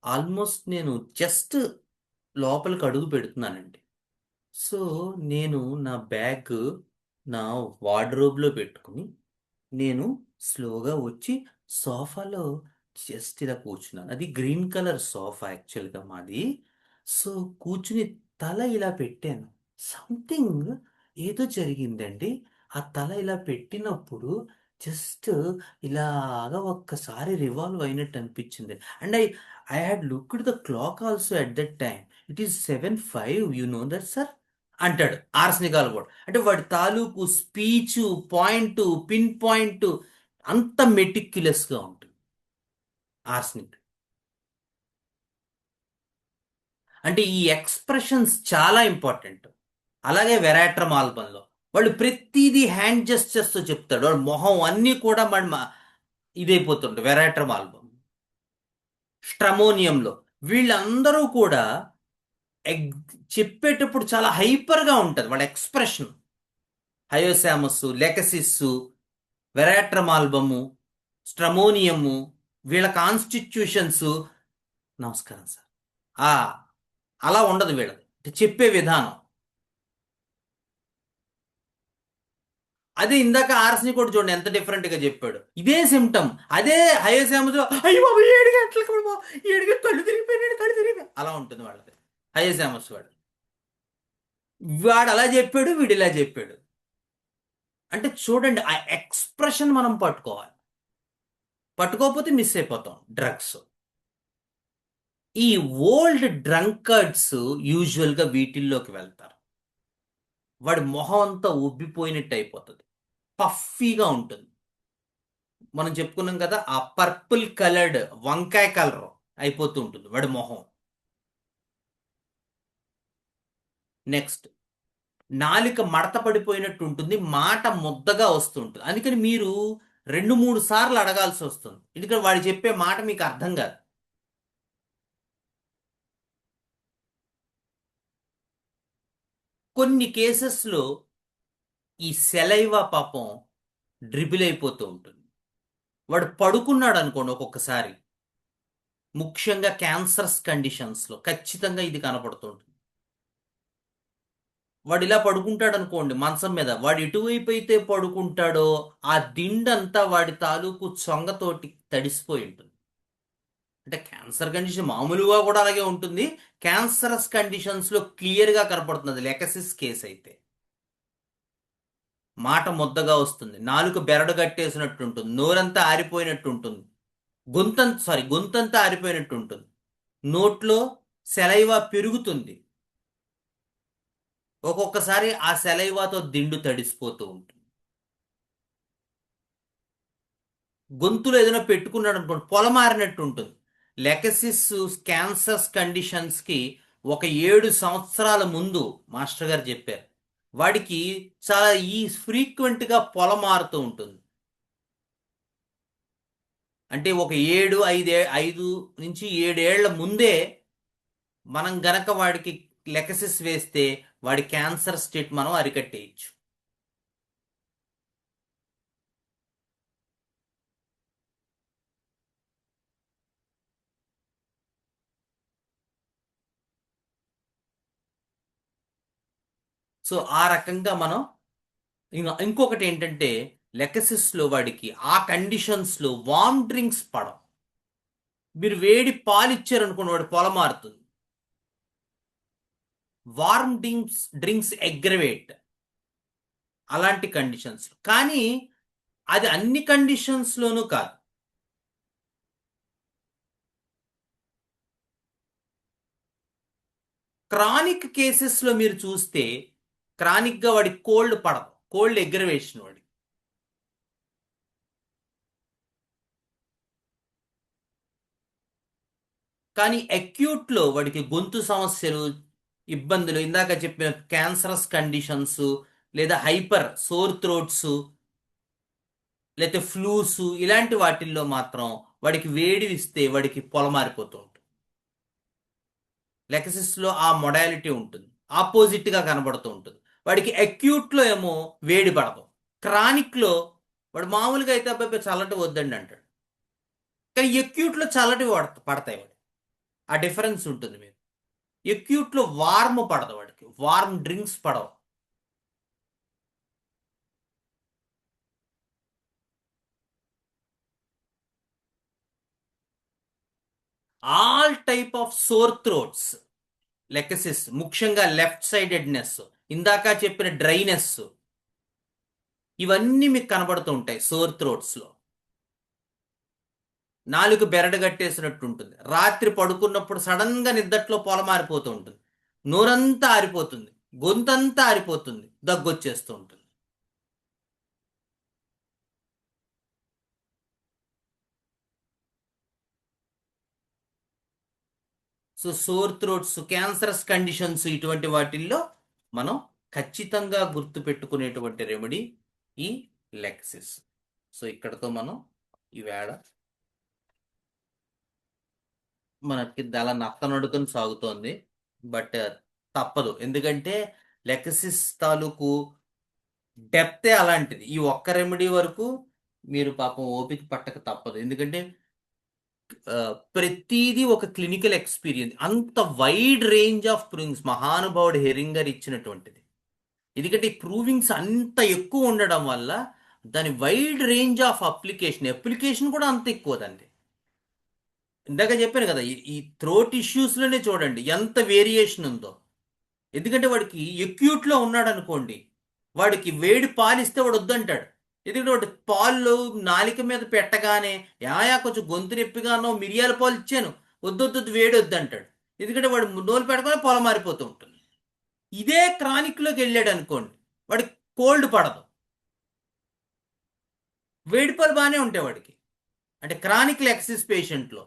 ఆల్మోస్ట్ నేను జస్ట్ లోపలికి అడుగు పెడుతున్నానండి. సో నేను నా బ్యాగ్ నా వార్డ్రోబ్లో పెట్టుకుని నేను స్లోగా వచ్చి సోఫాలో జస్ట్ ఇలా కూర్చున్నాను. అది గ్రీన్ కలర్ సోఫా యాక్చువల్గా మాది. సో కూర్చుని తల ఇలా పెట్టాను. సంథింగ్ ఏదో జరిగిందండి. ఆ తల ఇలా పెట్టినప్పుడు జస్ట్ ఇలాగా ఒక్కసారి రివాల్వ్ అయినట్టు అనిపించింది. And I had looked the clock also at that time. It is 7:05. You know that sir అంటాడు ఆర్సనిక్ ఆల్బర్ట్. అంటే వాడి తాలూకు స్పీచ్ పాయింట్, పిన్ పాయింట్ అంత మెటిక్యులస్గా ఉంటుంది ఆర్సనిక్. అంటే ఈ ఎక్స్ప్రెషన్స్ చాలా ఇంపార్టెంట్. అలాగే వెరాట్రమ్ ఆల్బంలో వాళ్ళు ప్రతిదీ హ్యాండ్ జెస్చర్స్తో చెప్తాడు. వాడు మొహం అన్నీ కూడా ఇదైపోతుంటాయి. వెరాట్రమ్ ఆల్బమ్, స్ట్రమోనియంలో వీళ్ళందరూ కూడా చెప్పేటప్పుడు చాలా హైపర్గా ఉంటుంది వాళ్ళ ఎక్స్ప్రెషన్. హయోసామస్, లెకసిస్, వెరాట్రమ్ ఆల్బము, స్ట్రమోనియము, వీళ్ళ కాన్స్టిట్యూషన్స్. నమస్కారం సార్. ఆ అలా ఉండదు వీళ్ళది చెప్పే విధానం. అదే ఇందాక ఆర్సని కూడా చూడండి ఎంత డిఫరెంట్ గా చెప్పాడు. ఇదే సిమ్టమ్ అదే హయోసామస్ అయ్యో బాబు 7 గంటలకు 7 గంటలు కళ్ళు తిరిగిపోయినాడు, కళ్ళు తిరిగిపోయి అలా ఉంటుంది వాళ్ళది. హయోసామస్ వాడు అలా చెప్పాడు, వీడు ఇలా చెప్పాడు. అంటే చూడండి ఆ ఎక్స్ప్రెషన్ మనం పట్టుకోవాలి. పట్టుకోకపోతే మిస్ అయిపోతాం డ్రగ్స్. ఈ ఓల్డ్ డ్రంకర్డ్స్ యూజువల్గా వీటిల్లోకి వెళ్తారు. వాడి మొహం అంతా ఉబ్బిపోయినట్టు అయిపోతుంది, పఫీగా ఉంటుంది. మనం చెప్పుకున్నాం కదా, ఆ పర్పుల్ కలర్డ్ వంకాయ కలర్ అయిపోతూ ఉంటుంది వాడి మొహం. నెక్స్ట్, నాలిక మడత పడిపోయినట్టు ఉంటుంది, మాట ముద్దగా వస్తుంటుంది. అందుకని మీరు 2-3 సార్లు అడగాల్సి వస్తుంది, ఎందుకంటే వాడు చెప్పే మాట మీకు అర్థం కాదు. కొన్ని కేసెస్లో ఈ సెలైవా పాపం డ్రిబుల్ అయిపోతూ ఉంటుంది. వాడు పడుకున్నాడు అనుకోండి ఒక్కొక్కసారి, ముఖ్యంగా క్యాన్సర్స్ కండిషన్స్లో ఖచ్చితంగా ఇది కనపడుతుంటుంది. వాడు ఇలా పడుకుంటాడు అనుకోండి మంచం మీద, వాడు ఎటువైపు అయితే పడుకుంటాడో ఆ దిండంతా వాడి తాలూకు చొంగతోటి తడిసిపోయి ఉంటుంది. అంటే క్యాన్సర్ కండిషన్ మామూలుగా కూడా అలాగే ఉంటుంది, క్యాన్సరస్ కండిషన్స్లో క్లియర్గా కనపడుతుంది. లెకసిస్ కేసు అయితే మాట ముద్దగా వస్తుంది, నాలుక బెరడు కట్టేసినట్టు ఉంటుంది, నోరంతా ఆరిపోయినట్టు ఉంటుంది, గొంతంతా ఆరిపోయినట్టు ఉంటుంది, నోట్లో సెలైవా పెరుగుతుంది, ఒక్కొక్కసారి ఆ సెలైవాతో దిండు తడిసిపోతూ ఉంటుంది. గొంతులో ఏదైనా పెట్టుకున్నాడు అనుకోండి పొలమారినట్టు ఉంటుంది. లెకసిస్ క్యాన్సర్స్ కండిషన్స్కి ఒక 7 సంవత్సరాల ముందు మాస్టర్ గారు చెప్పారు వాడికి చాలా ఫ్రీక్వెంట్గా పొల మారుతూ ఉంటుంది. అంటే ఒక 5 నుంచి 7 ఏళ్ల ముందే మనం గనక వాడికి లెకసిస్ వేస్తే వాడి క్యాన్సర్ స్టేట్ మనం అరికట్టేయచ్చు. సో ఆ రకంగా మనం ఇంకొకటి ఏంటంటే, లెకసిస్లో వాడికి ఆ కండిషన్స్లో వామ్ డ్రింక్స్ పడవు. మీరు వేడి పాలు ఇచ్చారనుకోండి వాడు పొల మారుతుంది. వార్మ్ డ్రింక్స్ అగ్రవేట్ అలాంటి కండిషన్స్. కానీ అది అన్ని కండిషన్స్లోనూ కాదు. క్రానిక్ కేసెస్లో మీరు చూస్తే క్రానిక్గా వాడి కోల్డ్ పడదు, కోల్డ్ ఎగ్రవేషన్ వాడి. కానీ అక్యూట్లో వాడికి గొంతు సమస్యలు, ఇబ్బందులు, ఇందాక చెప్పిన క్యాన్సరస్ కండిషన్స్, లేదా హైపర్ సోర్ థ్రోట్స్, లేకపోతే ఫ్లూస్, ఇలాంటి వాటిల్లో మాత్రం వాడికి వేడి ఇస్తే వాడికి పొలమారిపోతూ ఉంటుంది. లెకసిస్లో ఆ మొడాలిటీ ఉంటుంది, ఆపోజిట్గా కనబడుతూ ఉంటుంది. వాడికి అక్యూట్లో ఏమో వేడి పడదు, క్రానిక్లో వాడు మామూలుగా అయితే అబ్బాయి చల్లటి వద్దండి అంటాడు, కానీ అక్యూట్లో చల్లటి పడతాయి వాడు. ఆ డిఫరెన్స్ ఉంటుంది మీరు. అక్యూట్లో వార్మ్ పడదు వాడికి, వార్మ్ డ్రింక్స్ పడవు. All type of sore throats Lachesis, ముఖ్యంగా లెఫ్ట్ సైడెడ్నెస్, ఇందాక చెప్పిన డ్రైనెస్, ఇవన్నీ మీకు కనబడుతూ ఉంటాయి సోర్ థ్రోట్స్లో. నాలుగు బెరడు కట్టేసినట్టు ఉంటుంది, రాత్రి పడుకున్నప్పుడు సడన్గా నిద్దట్లో పొలమారిపోతూ ఉంటుంది, నోరంతా ఆరిపోతుంది, గొంతంతా ఆరిపోతుంది, దగ్గొచ్చేస్తూ ఉంటుంది. So sore throats, cancerous conditions, ఇటువంటి వాటిల్లో మనం ఖచ్చితంగా గుర్తుపెట్టుకునేటువంటి రెమెడీ ఈ లెక్సిస్. సో ఇక్కడతో మనం ఈవేళ మనకి దళ నత్తనడుకని సాగుతోంది. బట్ తప్పదు, ఎందుకంటే లెక్సిస్ తాలూకు డెప్తే అలాంటిది. ఈ ఒక్క రెమెడీ వరకు మీరు పాపం ఓపిక పట్టక తప్పదు, ఎందుకంటే ప్రతిదీ ఒక క్లినికల్ ఎక్స్పీరియన్స్. అంత వైడ్ రేంజ్ ఆఫ్ ప్రూవింగ్స్ మహానుభావుడు హెరింగర్ ఇచ్చినటువంటిది. ఎందుకంటే ఈ ప్రూవింగ్స్ అంత ఎక్కువ ఉండడం వల్ల దాని వైడ్ రేంజ్ ఆఫ్ అప్లికేషన్ కూడా అంత ఎక్కువ దాన్ని. ఇందాక చెప్పాను కదా, ఈ థ్రోట్ ఇష్యూస్లోనే చూడండి ఎంత వేరియేషన్ ఉందో. ఎందుకంటే వాడికి ఎక్యూట్లో ఉన్నాడు అనుకోండి, వాడికి వేడి పాలు ఇస్తే వాడు వద్దంటాడు. ఎందుకంటే వాడు పాలు నాలిక మీద పెట్టగానే యాయా కొంచెం గొంతు నొప్పిగానో మిరియాల పాలు ఇచ్చాను, వద్దొద్దు వేడి వద్దంటాడు. ఎందుకంటే వాడు నోలు పెట్టుకొని పొలం మారిపోతూ ఉంటుంది. ఇదే క్రానిక్లోకి వెళ్ళాడు అనుకోండి, వాడికి కోల్డ్ పడదు, వేడి పాలు బాగానే ఉంటాయి వాడికి. అంటే క్రానిక్ లెక్సిస్ పేషెంట్లో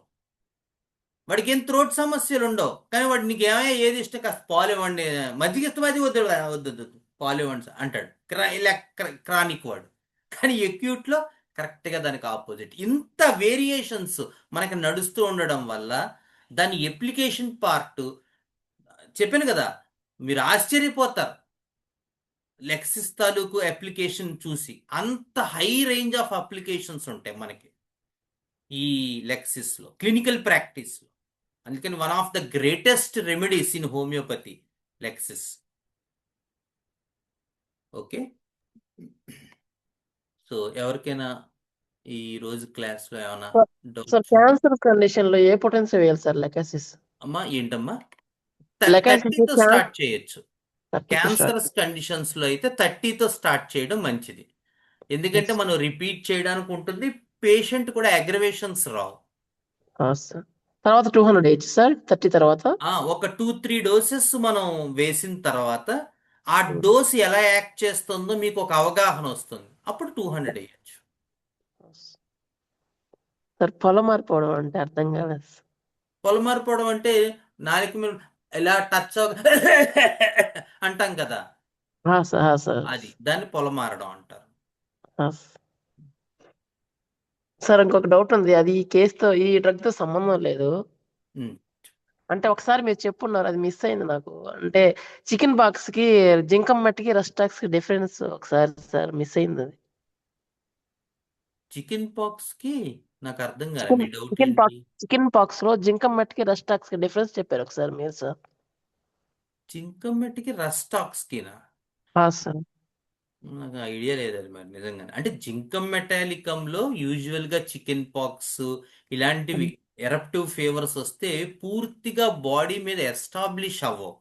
వాడికి ఏం త్రోట్ సమస్యలు ఉండవు, కానీ వాడు నీకు ఏమయ్యా ఏది ఇష్టం, కాస్త పాలు ఇవ్వండి, మజ్జిగ ఇష్టం, అది వద్దు వద్దు వద్దు పాలు ఇవ్వండి అంటాడు. ఇలా క్రానిక్ వాడు. కానీ ఎక్యూట్లో కరెక్ట్గా దానికి ఆపోజిట్. ఇంత వేరియేషన్స్ మనకి నడుస్తూ ఉండడం వల్ల దాని ఎప్లికేషన్ పార్ట్ చెప్పాను కదా, మీరు ఆశ్చర్యపోతారు లెక్సిస్ తాలూకు అప్లికేషన్ చూసి. అంత హై రేంజ్ ఆఫ్ అప్లికేషన్స్ ఉంటాయి మనకి ఈ లెక్సిస్లో, క్లినికల్ ప్రాక్టీస్లో. అందుకని one of the greatest remedies in homeopathy lexis. Okay, so ఎవరికైనా ఈ రోజు క్లాస్లో ఏమైనా సార్ డౌట్స్ ఉంటే. క్యాన్సర్ కండిషన్ లో ఏ పొటెన్స్ వేయాలి సార్ లెకాసిస్? అమ్మా ఏంటమ్మా, లెకాసిస్ 30తో స్టార్ట్ చేయొచ్చు. 30 క్యాన్సరస్ కండిషన్స్లో అయితే 30తో స్టార్ట్ చేయడం మంచిది, ఎందుకంటే మనం రిపీట్ చేయడానికి ఉంటుంది, పేషెంట్ కూడా అగ్రవేషన్స్ రావు. సార్ తర్వాత 200 ఏజ్ సార్ 30 తర్వాత ఒక 2-3 డోసెస్ మనం వేసిన తర్వాత ఆ డోస్ ఎలా యాక్ట్ చేస్తుందో మీకు ఒక అవగాహన వస్తుంది, అప్పుడు 200 వేయచ్చు. సార్ పొలం మారిపోవడం అంటే అర్థం కాలేదు సార్. పొలమారిపోవడం అంటే నాలుక మీద ఇలా టచ్ అంటాం కదా, సార్ అది దాన్ని పొలమారడం అంటారు. సార్ ఇంకొక డౌట్ ఉంది, అది ఈ కేసుతో ఈ డ్రగ్ తో సంబంధం లేదు. ఉమ్. అంటే ఒకసారి మీరు చెప్పున్నారు, అది మిస్ అయింది నాకు. అంటే చికెన్ బాక్స్ కి జింకమ్ మట్టికి రస్టాక్స్ కి డిఫరెన్స్ ఒకసారి సార్ మిస్ అయింది. అది చికెన్ పాక్స్ కి నాకు అర్థం కాలేదు, మీ డౌట్ ఏంటి? చికెన్ పాక్స్ లో జింకమ్ మట్టికి రస్టాక్స్ కి డిఫరెన్స్ చెప్పారు ఒకసారి మీరు సార్. జింకమెట్టికి రస్టాక్స్ కినా? సార్ నాకు ఐడియా లేదు అది మరి నిజంగానే. అంటే జింకమ్ మెటాలికంలో యూజువల్గా చికెన్ పాక్స్ ఇలాంటివి ఎరప్టివ్ ఫీవర్స్ వస్తే పూర్తిగా బాడీ మీద ఎస్టాబ్లిష్ అవ్వవు.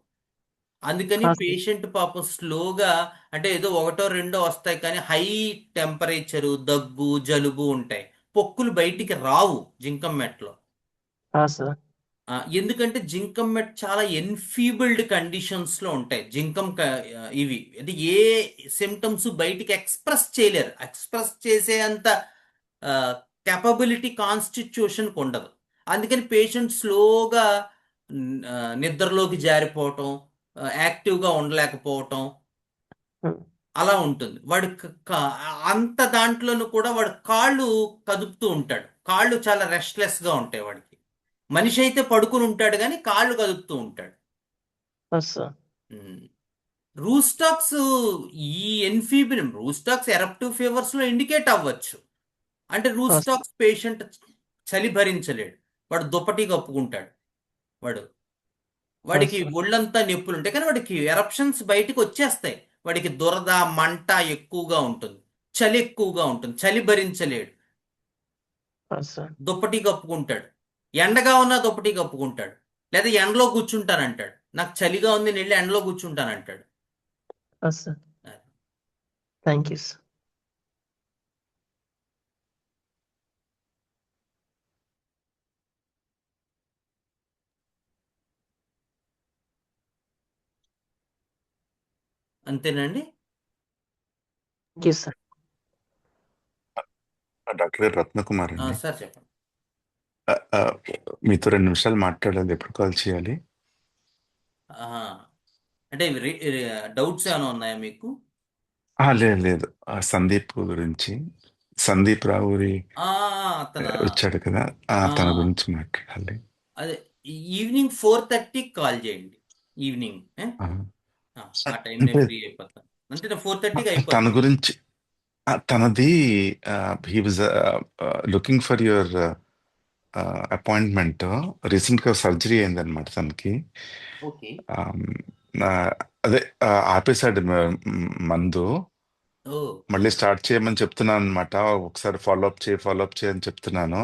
అందుకని పేషెంట్ పాపం స్లోగా, అంటే ఏదో ఒకటో రెండో వస్తాయి కానీ హై టెంపరేచరు, దగ్గు, జలుబు ఉంటాయి, పొక్కులు బయటికి రావు జింకమ్ మెట్లో. సార్ ఎందుకంటే జింకమ్ మెట్ చాలా ఎన్ఫీబుల్డ్ కండిషన్స్లో ఉంటాయి. ఇవి అంటే ఏ సిమ్టమ్స్ బయటికి ఎక్స్ప్రెస్ చేయలేరు, ఎక్స్ప్రెస్ చేసే అంత కెపబిలిటీ కాన్స్టిట్యూషన్కి ఉండదు. అందుకని పేషెంట్ స్లోగా నిద్రలోకి జారిపోవటం, యాక్టివ్గా ఉండలేకపోవటం అలా ఉంటుంది. వాడు అంత దాంట్లోనూ కూడా వాడు కాళ్ళు కదుపుతూ ఉంటాడు, కాళ్ళు చాలా రెస్ట్లెస్గా ఉంటాయి వాడికి. మనిషి అయితే పడుకుని ఉంటాడు కానీ కాళ్ళు కదుపుతూ ఉంటాడు. రూస్టాక్స్ ఈ రూస్టాక్స్ ఎరప్టివ్ ఫీవర్స్ లో ఇండికేట్ అవ్వచ్చు. అంటే రూస్టాక్స్ పేషెంట్ చలి భరించలేడు, వాడు దుప్పటి కప్పుకుంటాడు, వాడికి ఒళ్ళంతా నొప్పులు ఉంటాయి కానీ వాడికి ఎరప్షన్స్ బయటికి వచ్చేస్తాయి. వాడికి దురద, మంట ఎక్కువగా ఉంటుంది, చలి ఎక్కువగా ఉంటుంది, చలి భరించలేడు, దుప్పటి కప్పుకుంటాడు. ఎండగా ఉన్నా దుప్పటి కప్పుకుంటాడు, లేదా ఎండలో కూర్చుంటానంటాడు, నాకు చలిగా ఉంది నేను వెళ్ళి ఎండలో కూర్చుంటానంటాడు. Thank you sir. అంతేనండి. Thank you sir. డాక్టర్ గారు రత్నకుమార్ అండి. సార్ చెప్పండి. ఆ, ఆ, మీతో 2 నిమిషాలు మాట్లాడాలి. ఎప్పుడు కాల్ చేయాలి? ఆహా. అంటే డౌట్స్ ఏమైనా ఉన్నాయా మీకు? లేదు లేదు, సందీప్ గురించి. సందీప్ రావురి ఆ, అతను వచ్చాడు కదా, ఆ, తన గురించి మాట్లాడాలి. అదే ఈవినింగ్ 4:30కి కాల్ చేయండి. ఈవినింగ్ ఆ, ఆ టైం నేను అంటే ఫ్రీ అయిపోతాను. అంటే 4:30కి తన అయిపోద్ది. గురించి తనది he was looking for your appointment. రీసెంట్గా సర్జరీ అయిందనమాట తనకి. ఓకే. ఆమ్, ఆ, అదే ఆపేశాడు మందు. ఓ మళ్ళీ స్టార్ట్ చేయమని చెప్తున్నాను అనమాట. ఒకసారి ఫాలో అప్ చేయని చెప్తున్నాను.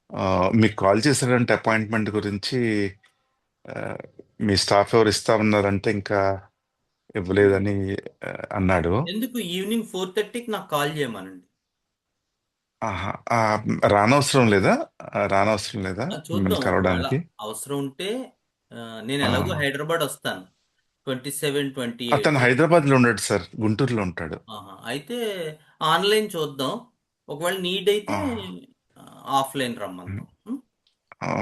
ఆ, మీకు కాల్ చేశారంటే అపాయింట్మెంట్ గురించి. ఆ, మీ స్టాఫ్ ఎవరు ఇస్తా ఉన్నారంటే ఇంకా ఇవ్వలేదని అన్నాడు. ఎందుకు ఈవినింగ్ 4:30కి నాకు కాల్ చేయమనండి. ఆహా, రానవసరం లేదా? రానవసరం లేదా మిమ్మల్ని చూద్దాం, ఒకవేళ కలవడానికి? అవసరం ఉంటే నేను ఆ, ఎలాగో హైదరాబాద్ వస్తాను 27, 28. అతను హైదరాబాద్లో ఉన్నాడు సార్, గుంటూరులో ఉంటాడు. అయితే ఆన్లైన్ చూద్దాం. ఒకవేళ నీడ్ అయితే ఆ, ఆఫ్లైన్ రమ్మందాం.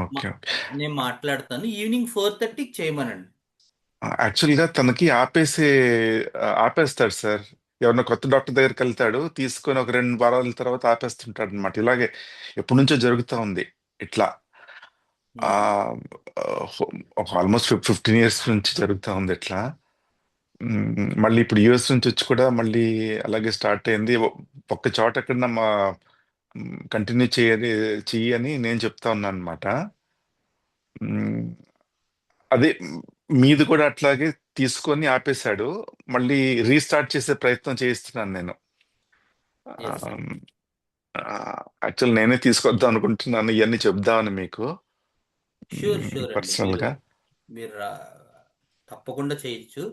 Okay okay. నేను మాట్లాడతాను. ఈవినింగ్ 4:30కి చేయమనండి. యాక్చువల్గా తనకి ఆపేస్తాడు సార్. ఎవరన్నా కొత్త డాక్టర్ దగ్గరికి వెళ్తాడు, తీసుకొని ఒక 2 వారాల తర్వాత ఆపేస్తుంటాడు అనమాట. ఇలాగే ఎప్పటి నుంచో జరుగుతూ ఉంది ఇట్లా. ఆ, ఉమ్. ఒక ఆల్మోస్ట్ 15 years నుంచి జరుగుతూ ఉంది ఇట్లా. మళ్ళీ ఇప్పుడు యుఎస్ నుంచి వచ్చి కూడా మళ్ళీ అలాగే స్టార్ట్ అయింది. ఒక్క చోట ఎక్కడన్నా కంటిన్యూ చెయ్యి అని నేను చెప్తా ఉన్నాను అనమాట. అదే మీది కూడా అట్లాగే తీసుకొని ఆపేశాడు. మళ్ళీ రీస్టార్ట్ చేసే ప్రయత్నం చేయిస్తున్నాను నేను. ఎస్. యాక్చువల్ నేనే తీసుకొద్దాం అనుకుంటున్నాను, ఇవన్నీ చెప్దామని మీకు షూర్ షూర్ అండి. పర్సనల్ మీరు గా. మీరు తప్పకుండా చేయొచ్చు.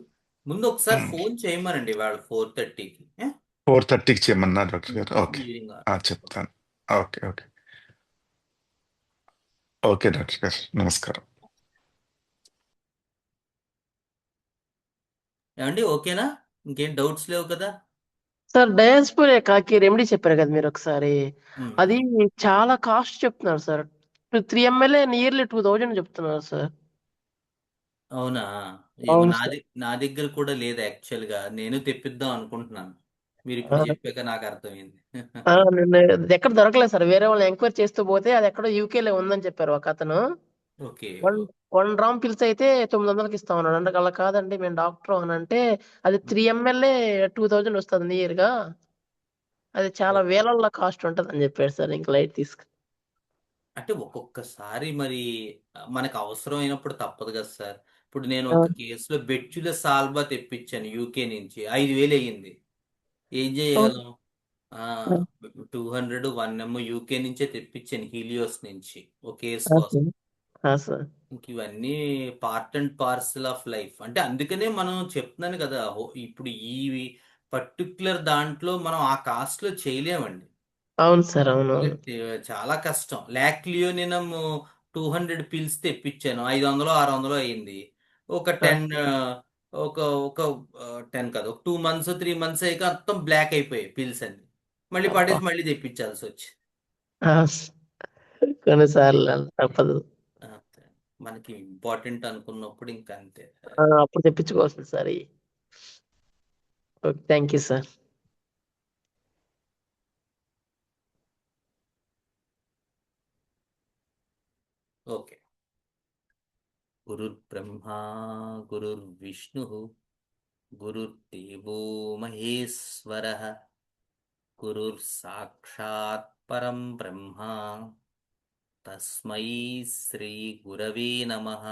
ముందు ఒకసారి ఫోన్ చేయమనండి వాళ్ళు 4:30కి. 4:30కి చేయమన్నా డాక్టర్ గారు? ఓకే. ఈవినింగ్. చెప్తాను. Okay okay. ఓకే డాక్టర్ గారు, నమస్కారం. ఏమండి, ఓకేనా? ఇంకేం డౌట్స్ లేవు కదా? సార్ డయాస్పోరియాకి రెమెడీ చెప్పారు కదా మీరు ఒకసారి. ఉమ్. అది చాలా కాస్ట్ చెప్తున్నారు సార్. 3 ml నియర్లీ 2000 చెప్తున్నారు సార్. అవునా? ఏమో అవును సార్. నా దగ్గర కూడా లేదు యాక్చువల్గా. నేను తెప్పిద్దాం అనుకుంటున్నాను. మీరు ఆ, ఇప్పుడు చెప్పాక నాకు అర్థమైంది. నేను అది ఎక్కడ దొరకలేదు సార్. వేరే వాళ్ళు ఎంక్వైరీ చేస్తూ పోతే అది ఎక్కడో యూకేలో ఉందని చెప్పారు ఒక అతను. ఓకే. 1 గ్రామ్ పిల్స్ అయితే 900కి ఇస్తా ఉన్నాడు. అంటే అలా కాదండి మేము డాక్టర్ అని అంటే అది 3 ml 2000 వస్తుంది నియర్ గా. అది చాలా వేలల్లో కాస్ట్ ఉంటది అని చెప్పాడు సార్. ఇంక లైట్ తీసుకు. అంటే ఒక్కొక్కసారి మరి మనకు అవసరం అయినప్పుడు తప్పదు కదా సార్. ఇప్పుడు నేను ఆ, ఒక కేసులో బెచ్యులస్ ఆల్బా తెప్పించాను యూకే నుంచి. 5,000 అయ్యింది. ఏం అవును. చేయగలం? ఆ, ఆ, 200 1M యూకే నుంచే తెప్పించాను, హీలియోస్ నుంచి, ఒక కేసు ఆ కోసం. సార్. ఆ సార్. ఇంక ఇవన్నీ part and parcel of life. అంటే అందుకనే మనం చెప్తున్నాను కదా, ఇప్పుడు ఈ పర్టికులర్ దాంట్లో మనం ఆ కాస్ట్ లో చేయలేమండి. అవును సార్. అవును అవును. చాలా కష్టం. లాక్లియోనినం 200 పిల్స్ తెప్పించాను. 500 600 అయింది. ఒక ఆ, 10 ఒక ఒక 10 కాదు, ఒక 2 months 3 months అయ్యాక మొత్తం బ్లాక్ అయిపోయాయి పిల్స్ అన్ని. మళ్ళీ అబ్బా. పడేసి మళ్ళీ తెప్పించాల్సి వచ్చి. ఆ, కొన్నిసార్లు అలా తప్పదు. అంతే. మనకి ఇంపార్టెంట్ అనుకున్నప్పుడు ఇంకా అంతే. అప్పుడు తెప్పించుకోవాల్సింది sir. Okay, thank you sir. Okay. గురుర్బ్రహ్మా గురుర్విష్ణు గురుర్దేవో మహేశ్వరః గురుర్సాక్షాత్ పరం బ్రహ్మ తస్మై శ్రీ గురవే నమః.